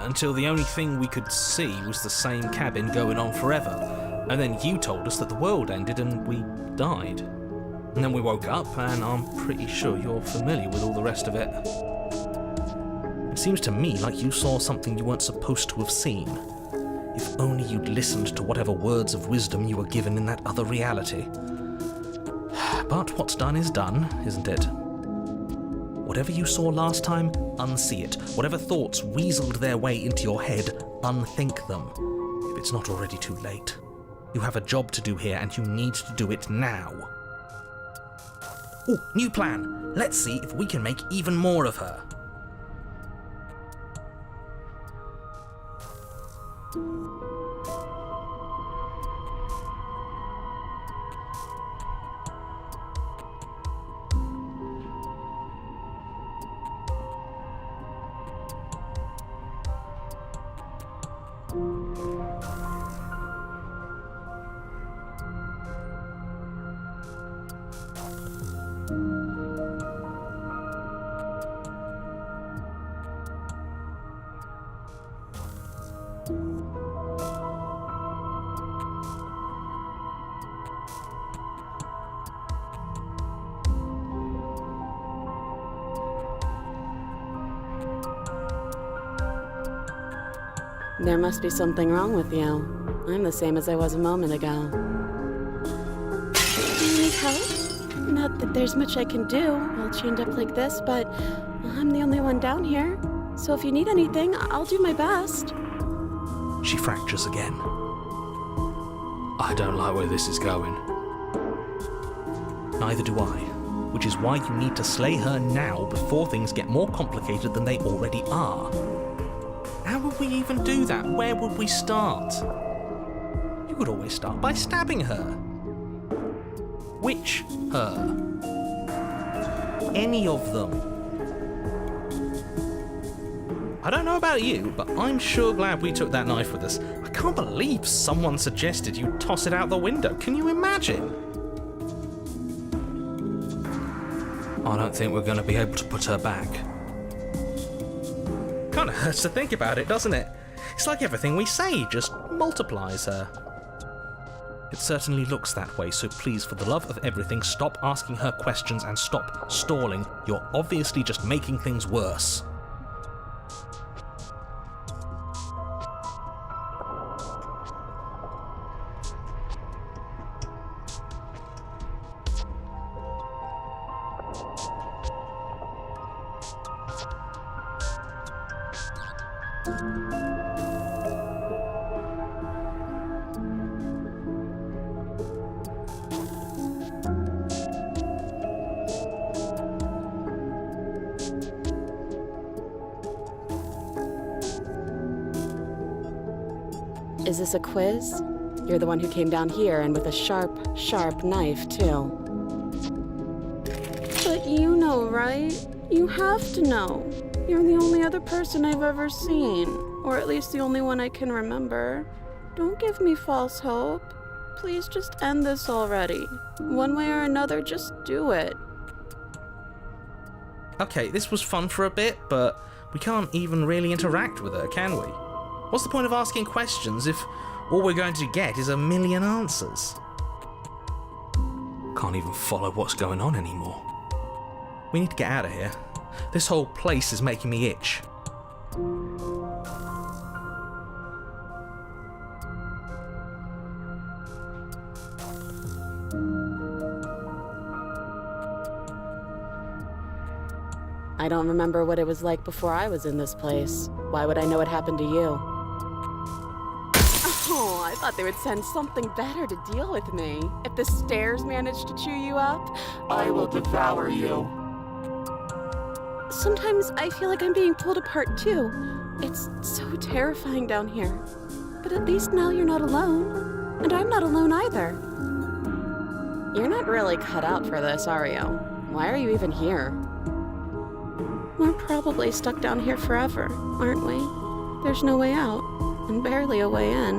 Until the only thing we could see was the same cabin going on forever. And then you told us that the world ended and we died. And then we woke up, and I'm pretty sure you're familiar with all the rest of it. It seems to me like you saw something you weren't supposed to have seen. If only you'd listened to whatever words of wisdom you were given in that other reality. But what's done is done, isn't it? Whatever you saw last time, unsee it. Whatever thoughts weaseled their way into your head, unthink them. If it's not already too late. You have a job to do here, and you need to do it now. Ooh, new plan. Let's see if we can make even more of her. There must be something wrong with you. I'm the same as I was a moment ago. Do you need help? Not that there's much I can do, all chained up like this, but I'm the only one down here. So if you need anything, I'll do my best. She fractures again. I don't like where this is going. Neither do I. Which is why you need to slay her now before things get more complicated than they already are. How would we even do that? Where would we start? You could always start by stabbing her. Which her? Any of them. I don't know about you, but I'm sure glad we took that knife with us. I can't believe someone suggested you toss it out the window. Can you imagine? I don't think we're going to be able to put her back. Kind of hurts to think about it, doesn't it? It's like everything we say just multiplies her. It certainly looks that way, so please, for the love of everything, stop asking her questions and stop stalling. You're obviously just making things worse. Is this a quiz? You're the one who came down here, and with a sharp, sharp knife, too. But you know, right? You have to know. You're the only other person I've ever seen, or at least the only one I can remember. Don't give me false hope. Please just end this already. One way or another, just do it. Okay, this was fun for a bit, but we can't even really interact with her, can we? What's the point of asking questions if all we're going to get is a million answers? Can't even follow what's going on anymore. We need to get out of here. This whole place is making me itch. I don't remember what it was like before I was in this place. Why would I know what happened to you? I thought they would send something better to deal with me. If the stairs managed to chew you up, I will devour you. sometimes I feel like I'm being pulled apart too. It's so terrifying down here. But at least now you're not alone. And I'm not alone either. You're not really cut out for this, are you? Why are you even here? We're probably stuck down here forever, aren't we? There's no way out, and barely a way in.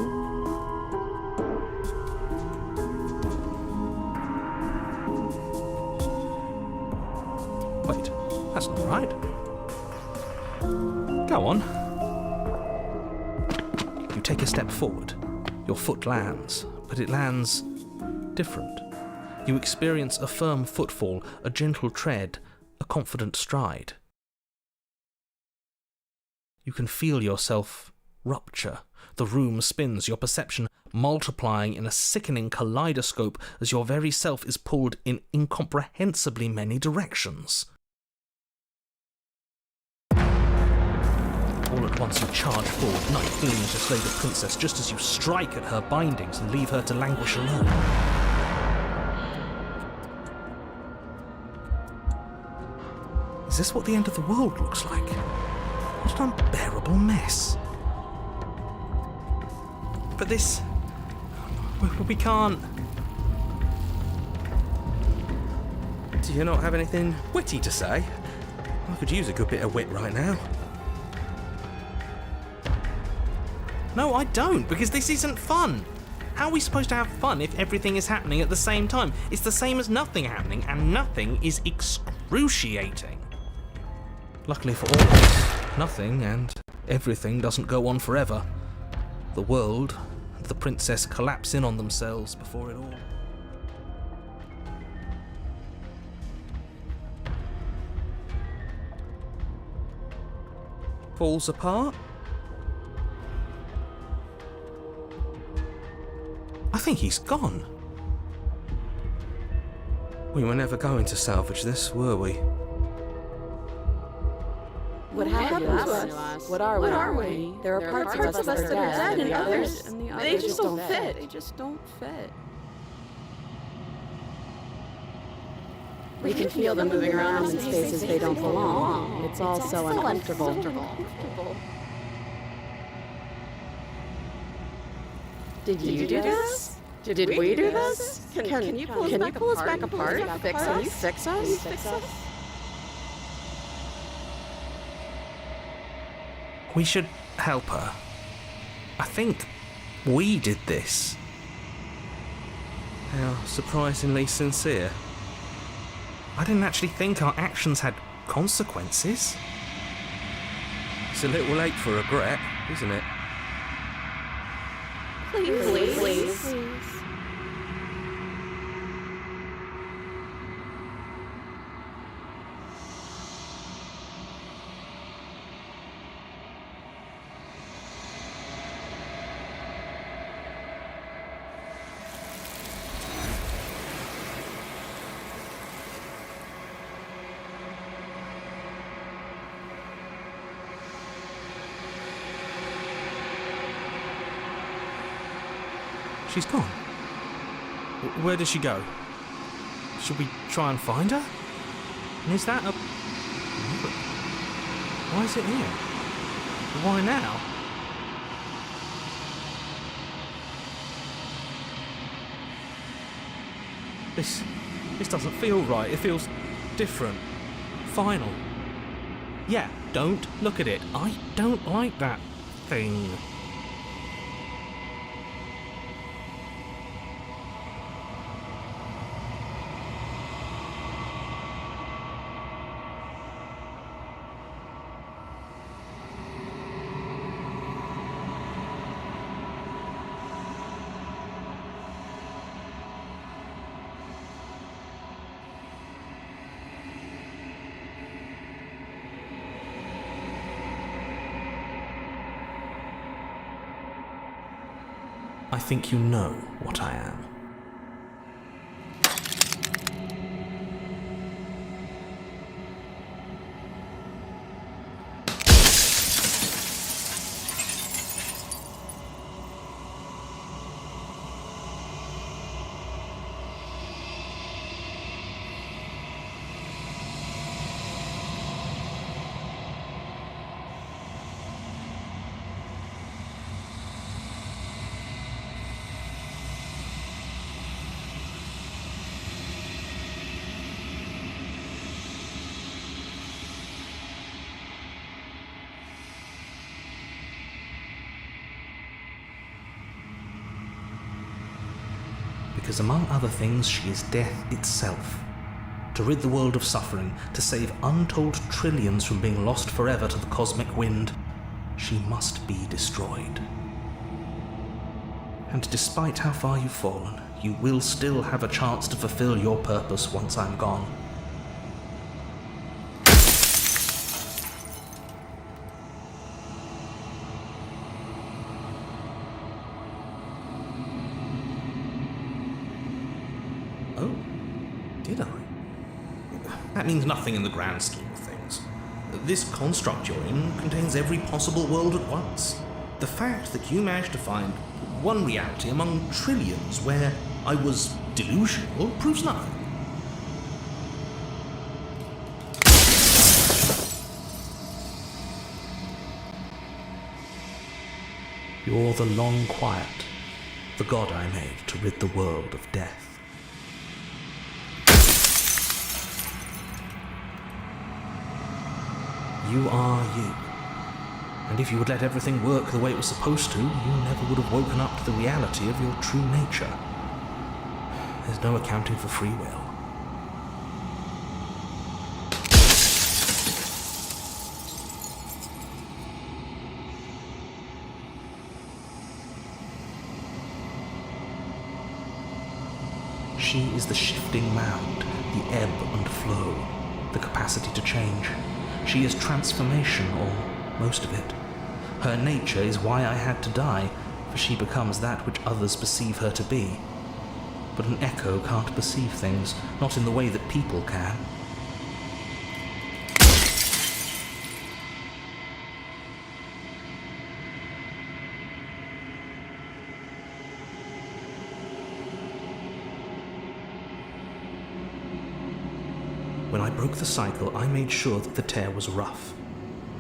Wait, that's not right. Go on. You take a step forward. Your foot lands, but it lands different. You experience a firm footfall, a gentle tread, a confident stride. You can feel yourself rupture. The room spins, your perception multiplying in a sickening kaleidoscope as your very self is pulled in incomprehensibly many directions. All at once you charge forward, knife gleams to slay the princess just as you strike at her bindings and leave her to languish alone. Is this what the end of the world looks like? What an unbearable mess. But this... we can't... Do you not have anything witty to say? I could use a good bit of wit right now. No, I don't, because this isn't fun. How are we supposed to have fun if everything is happening at the same time? It's the same as nothing happening, and nothing is excruciating. Luckily for all of us, nothing and everything doesn't go on forever. The world and the princess collapse in on themselves before it all. Falls apart? I think he's gone. We were never going to salvage this, were we? What happened to us? What are we? There are parts of us that are dead, and the others, they just don't fit. They just don't fit. We can feel them moving around in spaces they don't belong. It's all so uncomfortable. Did you do this? Did we do this? Can you pull us back apart? Can you fix us? We should help her. I think we did this. How surprisingly sincere. I didn't actually think our actions had consequences. It's a little late for regret, isn't it? Please. She's gone. Where did she go? Should we try and find her? And is that a... Why is it here? Why now? This doesn't feel right. It feels different. Final. Yeah, don't look at it. I don't like that thing. I think you know what I am. because among other things she is death itself. To rid the world of suffering, to save untold trillions from being lost forever to the cosmic wind, she must be destroyed. And despite how far you've fallen, you will still have a chance to fulfill your purpose once I'm gone. Oh, did I? That means nothing in the grand scheme of things. This construct you're in contains every possible world at once. The fact that you managed to find one reality among trillions where I was delusional proves nothing. You're the long quiet, the god I made to rid the world of death. You are you. And if you would let everything work the way it was supposed to, you never would have woken up to the reality of your true nature. There's no accounting for free will. She is the shifting mound, the ebb and flow, the capacity to change. She is transformation, or most of it. Her nature is why I had to die, for she becomes that which others perceive her to be. But an echo can't perceive things, not in the way that people can. When I broke the cycle, I made sure that the tear was rough.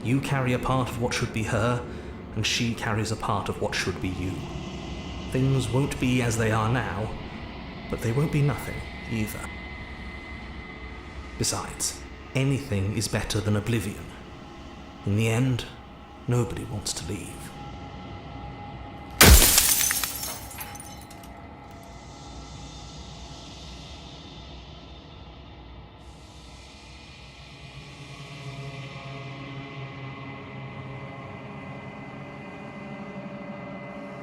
You carry a part of what should be her, and she carries a part of what should be you. Things won't be as they are now, but they won't be nothing either. Besides, anything is better than oblivion. In the end, nobody wants to leave.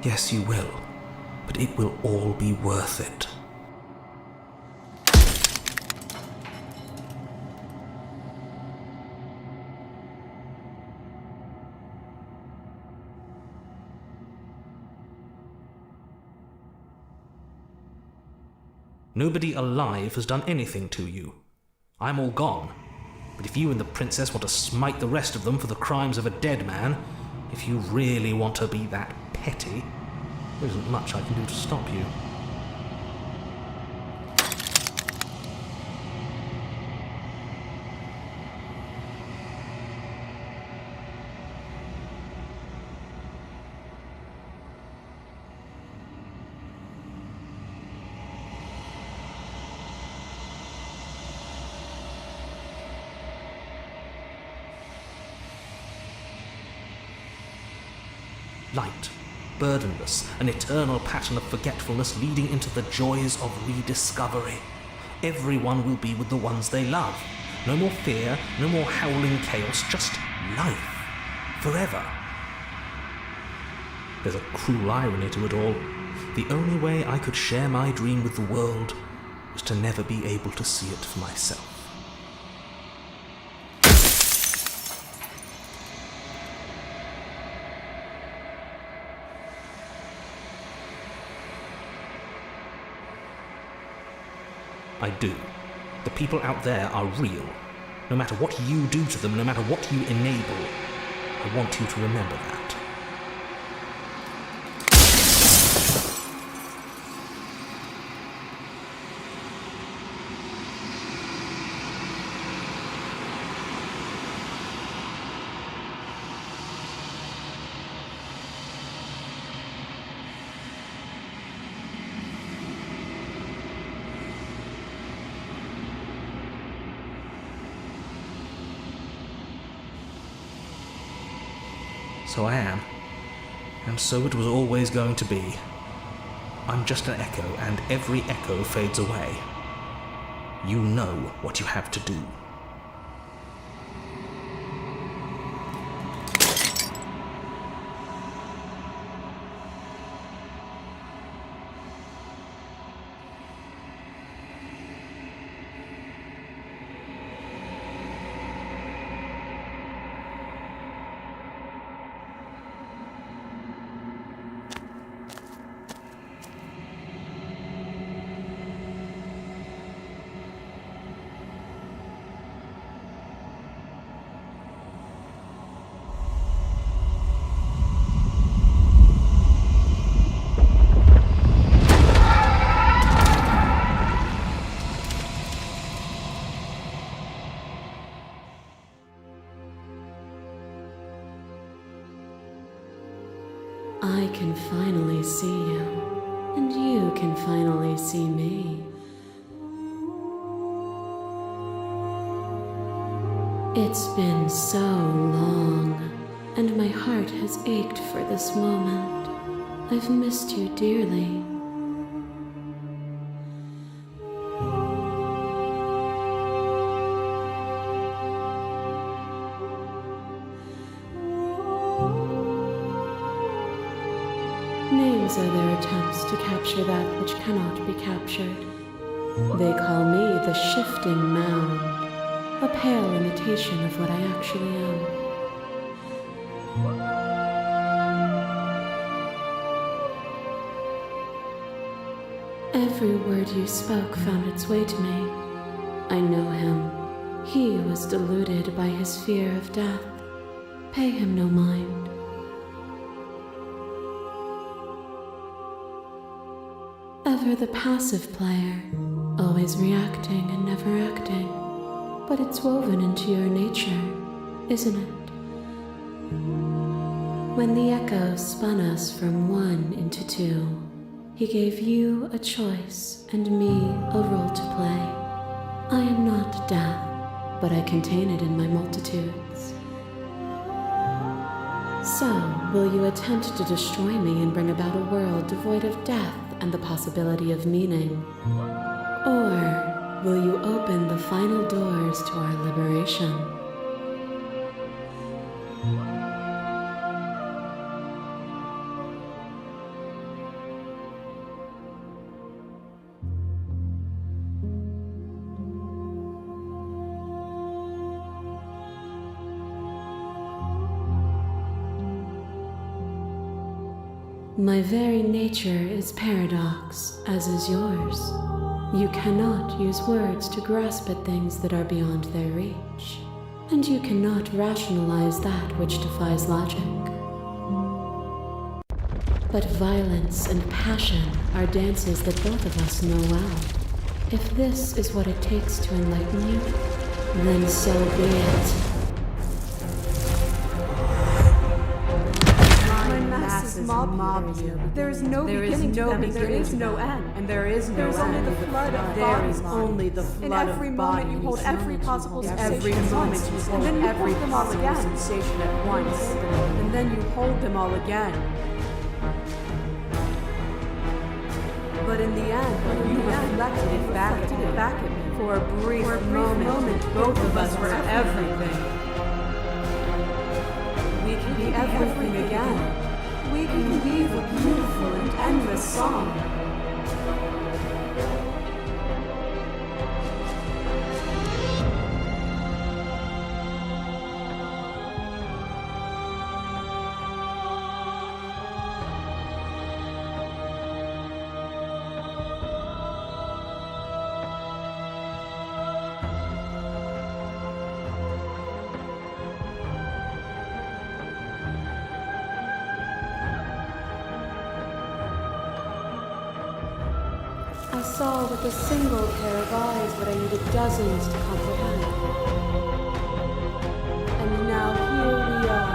Yes, you will, but it will all be worth it. Nobody alive has done anything to you. I'm all gone. But if you and the princess want to smite the rest of them for the crimes of a dead man, if you really want to be that petty, there isn't much I can do to stop you. Light, burdenless, an eternal pattern of forgetfulness leading into the joys of rediscovery. Everyone will be with the ones they love. No more fear, no more howling chaos, just life. Forever. There's a cruel irony to it all. The only way I could share my dream with the world was to never be able to see it for myself. I do. The people out there are real. No matter what you do to them, no matter what you enable, I want you to remember that. So I am. And so it was always going to be. I'm just an echo, and every echo fades away. You know what you have to do. I can finally see you, and you can finally see me. It's been so long, and my heart has ached for this moment. I've missed you dearly. Names are their attempts to capture that which cannot be captured. They call me the shifting mound, a pale imitation of what I actually am. Every word you spoke found its way to me. I know him. He was deluded by his fear of death. Pay him no mind. Ever the passive player, always reacting and never acting. But it's woven into your nature, isn't it? When the echo spun us from one into two, he gave you a choice and me a role to play. I am not death, but I contain it in my multitudes. So, will you attempt to destroy me and bring about a world devoid of death and the possibility of meaning? Or will you open the final doors to our liberation? My very nature is paradox, as is yours. You cannot use words to grasp at things that are beyond their reach, and you cannot rationalize that which defies logic. But violence and passion are dances that both of us know well. If this is what it takes to enlighten you, then so be it. Mob you. There is no beginning to them, and there is no end. And there is no end. Only the flood of there is only the flood in every of moment bodies. you hold every possible sensation Every at moment once, you and hold then you every hold them all possible again. sensation at once, and then you hold them all again. But in the end, you reflected it back at me. For a brief moment, both of us were everything. We can be everything again. We can weave a beautiful and endless song. I saw with a single pair of eyes what I needed dozens to comprehend. And now here we are,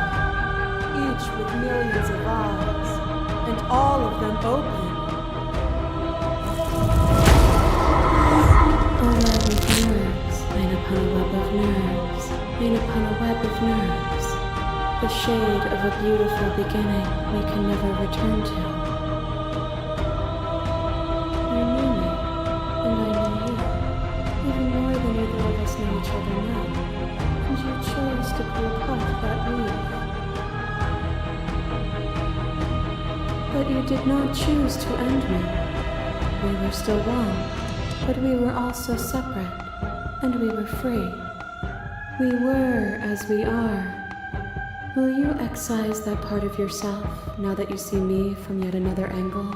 each with millions of eyes, and all of them open. A web of nerves, made upon a web of nerves, made upon a web of nerves. The shade of a beautiful beginning we can never return to. But you did not choose to end me. We were still one, but we were also separate, and we were free. We were as we are. Will you excise that part of yourself now that you see me from yet another angle?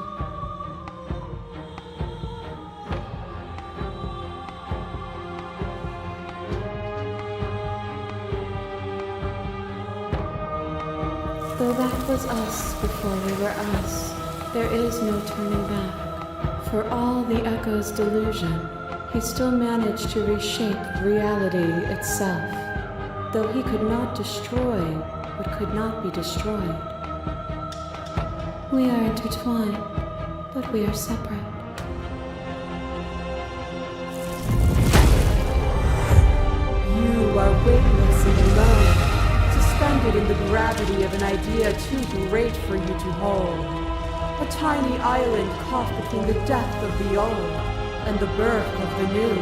Though that was us before we were us, there is no turning back. For all the echo's delusion, he still managed to reshape reality itself, though he could not destroy what could not be destroyed. We are intertwined, but we are separate. You are weightless and alone, suspended in the gravity of an idea too great for you to hold. A tiny island caught between the death of the old and the birth of the new.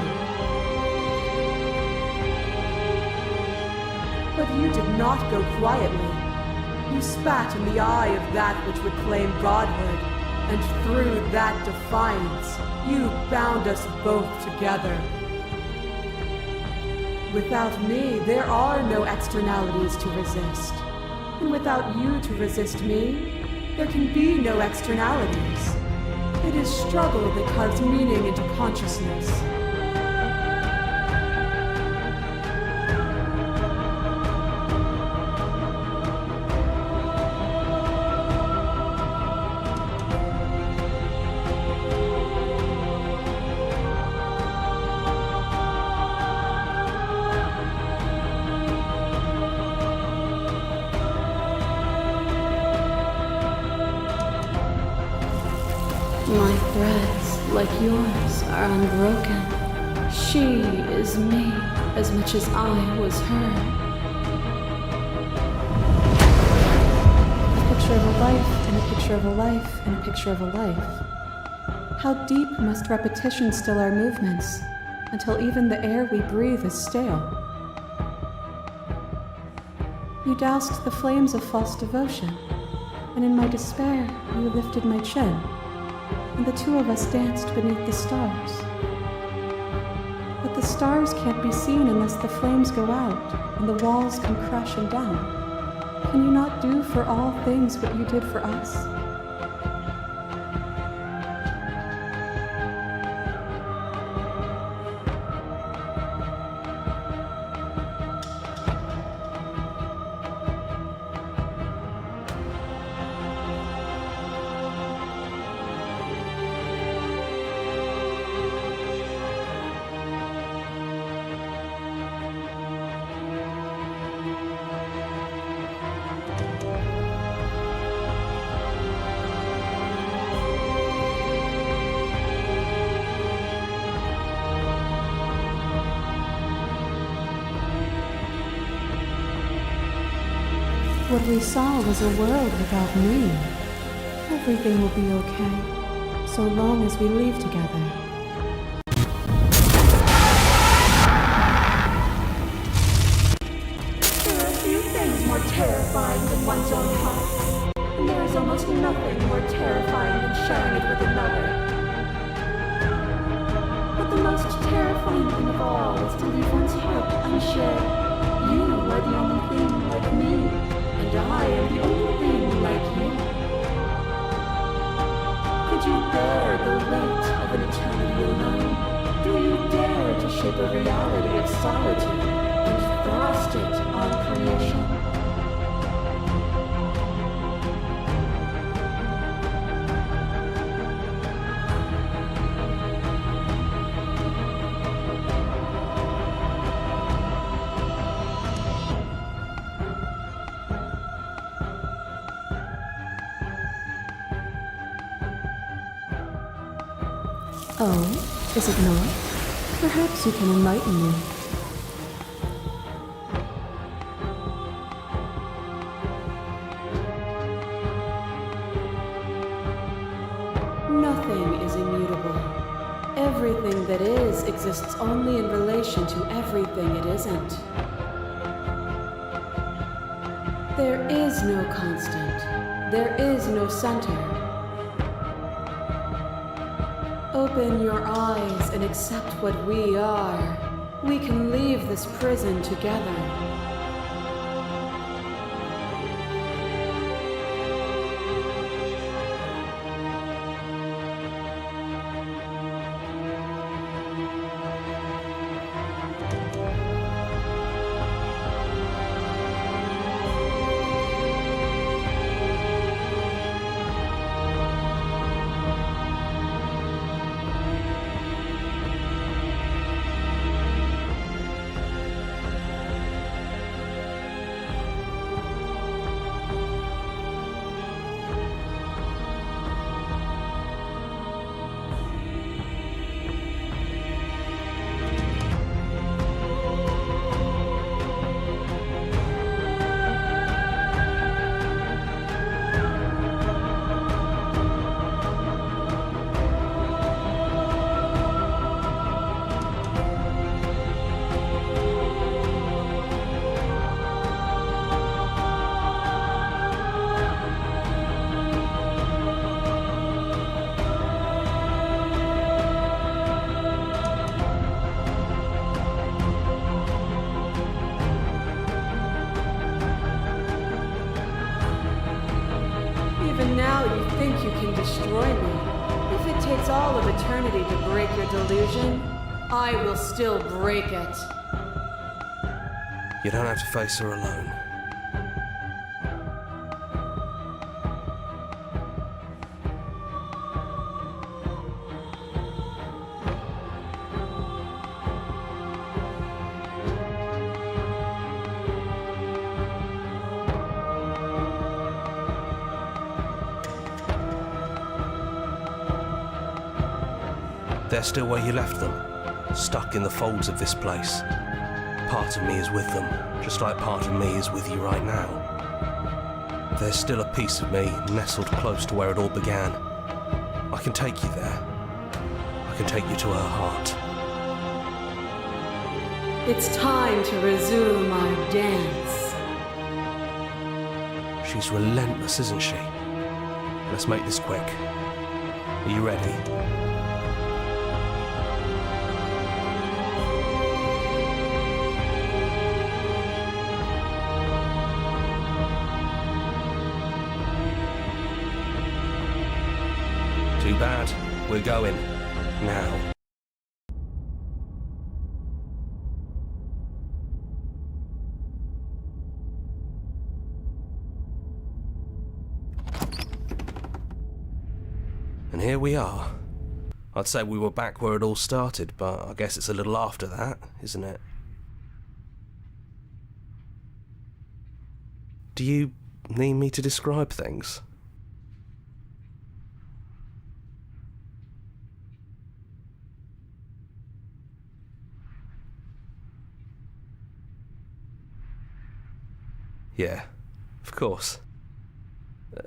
But you did not go quietly. You spat in the eye of that which would claim godhood, and through that defiance, you bound us both together. Without me, there are no externalities to resist. And without you to resist me, there can be no externalities. It is struggle that carves meaning into consciousness. My threads, like yours, are unbroken. She is me as much as I was her. A picture of a life, and a picture of a life, and a picture of a life. How deep must repetition still our movements, until even the air we breathe is stale? You doused the flames of false devotion, and in my despair, you lifted my chin. And the two of us danced beneath the stars. But the stars can't be seen unless the flames go out and the walls come crashing down. Can you not do for all things what you did for us? What we saw was a world without me. Everything will be okay, so long as we leave together. There are few things more terrifying than one's own heart, and there is almost nothing more terrifying than sharing it with another. But the most terrifying thing of all is to leave one's heart unshared. You are the only thing like me, and I am the only thing like you. Could you bear the weight of an eternity alone? Do you dare to shape a reality of solitude and thrust it on creation? Oh, is it not? Perhaps you can enlighten me. Nothing is immutable. Everything that is exists only in relation to everything it isn't. There is no constant. There is no center. Open your eyes and accept what we are. We can leave this prison together. Even now you think you can destroy me. If it takes all of eternity to break your delusion, I will still break it. You don't have to face her alone. They're still where you left them, stuck in the folds of this place. Part of me is with them, just like part of me is with you right now. There's still a piece of me nestled close to where it all began. I can take you there. I can take you to her heart. It's time to resume our dance. She's relentless, isn't she? Let's make this quick. Are you ready? Too bad. We're going. Now. And here we are. I'd say we were back where it all started, but I guess it's a little after that, isn't it? Do you need me to describe things? Yeah, of course.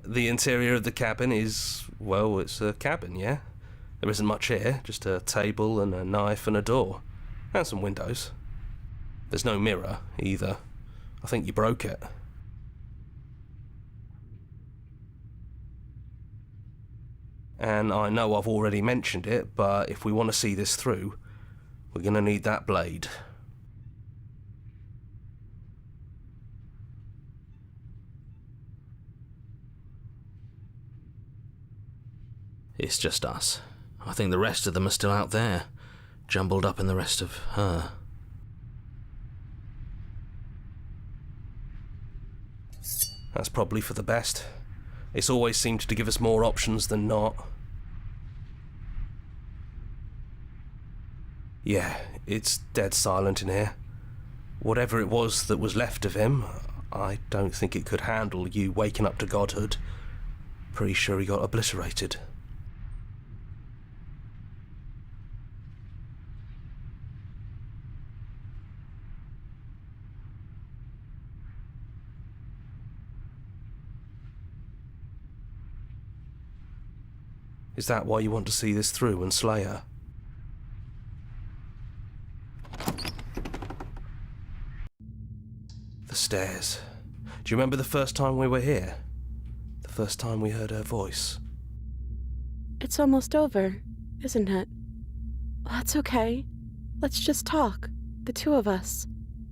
The interior of the cabin is, well, it's a cabin, yeah? There isn't much here, just a table and a knife and a door. And some windows. There's no mirror, either. I think you broke it. And I know I've already mentioned it, but if we want to see this through, we're gonna need that blade. It's just us. I think the rest of them are still out there, jumbled up in the rest of her. That's probably for the best. It's always seemed to give us more options than not. Yeah, it's dead silent in here. Whatever it was that was left of him, I don't think it could handle you waking up to godhood. Pretty sure he got obliterated. Is that why you want to see this through and slay her? The stairs. Do you remember the first time we were here? The first time we heard her voice? It's almost over, isn't it? That's okay. Let's just talk, the two of us,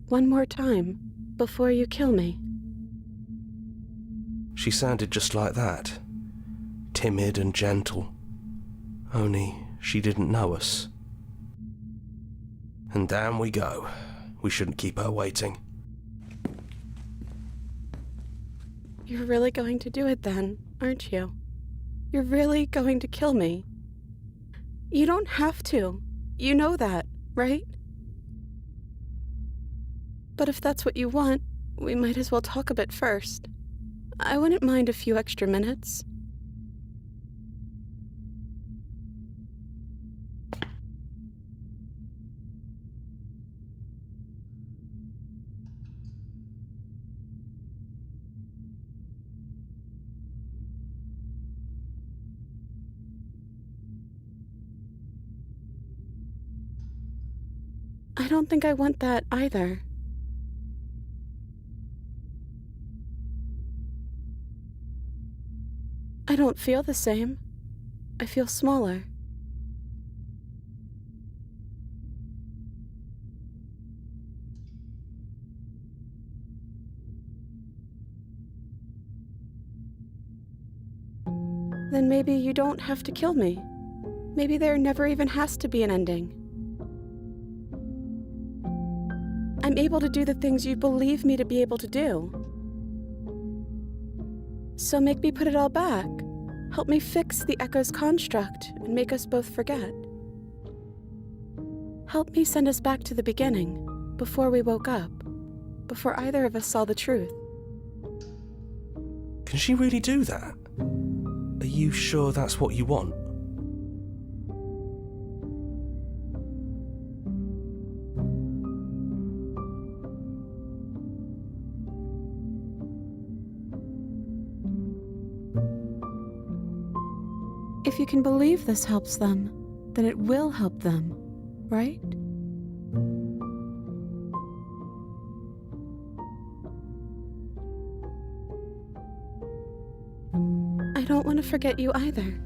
one more time, before you kill me. She sounded just like that. Timid and gentle. Only she didn't know us. And down we go. We shouldn't keep her waiting. You're really going to do it then, aren't you? You're really going to kill me. You don't have to. You know that, right? But if that's what you want, we might as well talk a bit first. I wouldn't mind a few extra minutes. I don't think I want that either. I don't feel the same. I feel smaller. Then maybe you don't have to kill me. Maybe there never even has to be an ending. I'm able to do the things you believe me to be able to do. So make me put it all back. Help me fix the Echo's construct and make us both forget. Help me send us back to the beginning, before we woke up, before either of us saw the truth. Can she really do that? Are you sure that's what you want? If you can believe this helps them, then it will help them, right? I don't want to forget you either,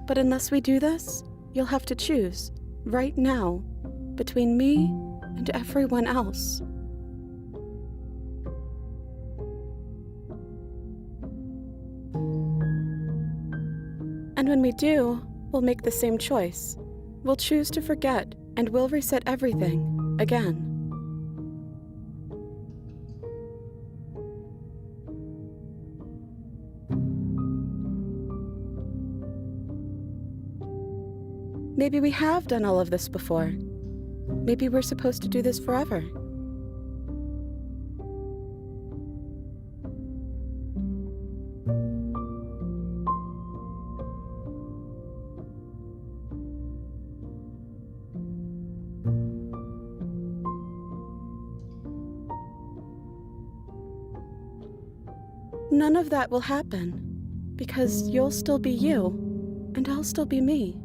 but unless we do this, you'll have to choose, right now, between me and everyone else. And when we do, we'll make the same choice. We'll choose to forget, and we'll reset everything, again. Maybe we have done all of this before. Maybe we're supposed to do this forever. None of that will happen, because you'll still be you, and I'll still be me.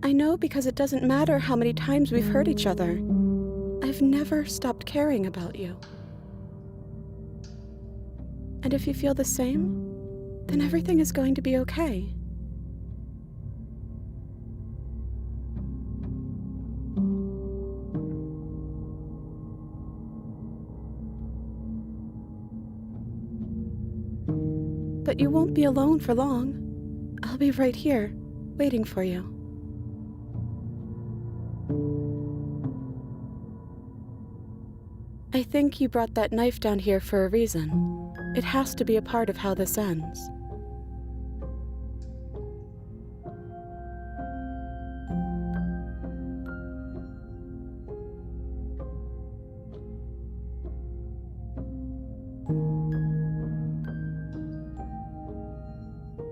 I know because it doesn't matter how many times we've hurt each other. I've never stopped caring about you. And if you feel the same, then everything is going to be okay. But you won't be alone for long. I'll be right here, waiting for you. I think you brought that knife down here for a reason. It has to be a part of how this ends.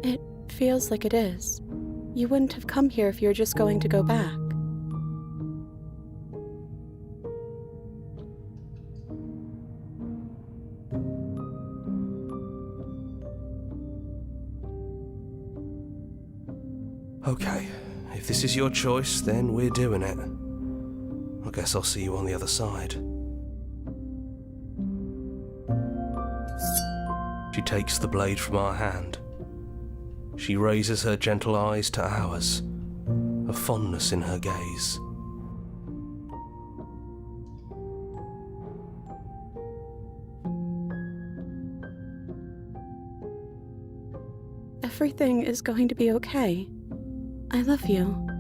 It feels like it is. You wouldn't have come here if you were just going to go back. Okay, if this is your choice, then we're doing it. I guess I'll see you on the other side. She takes the blade from our hand. She raises her gentle eyes to ours, a fondness in her gaze. Everything is going to be okay. I love you.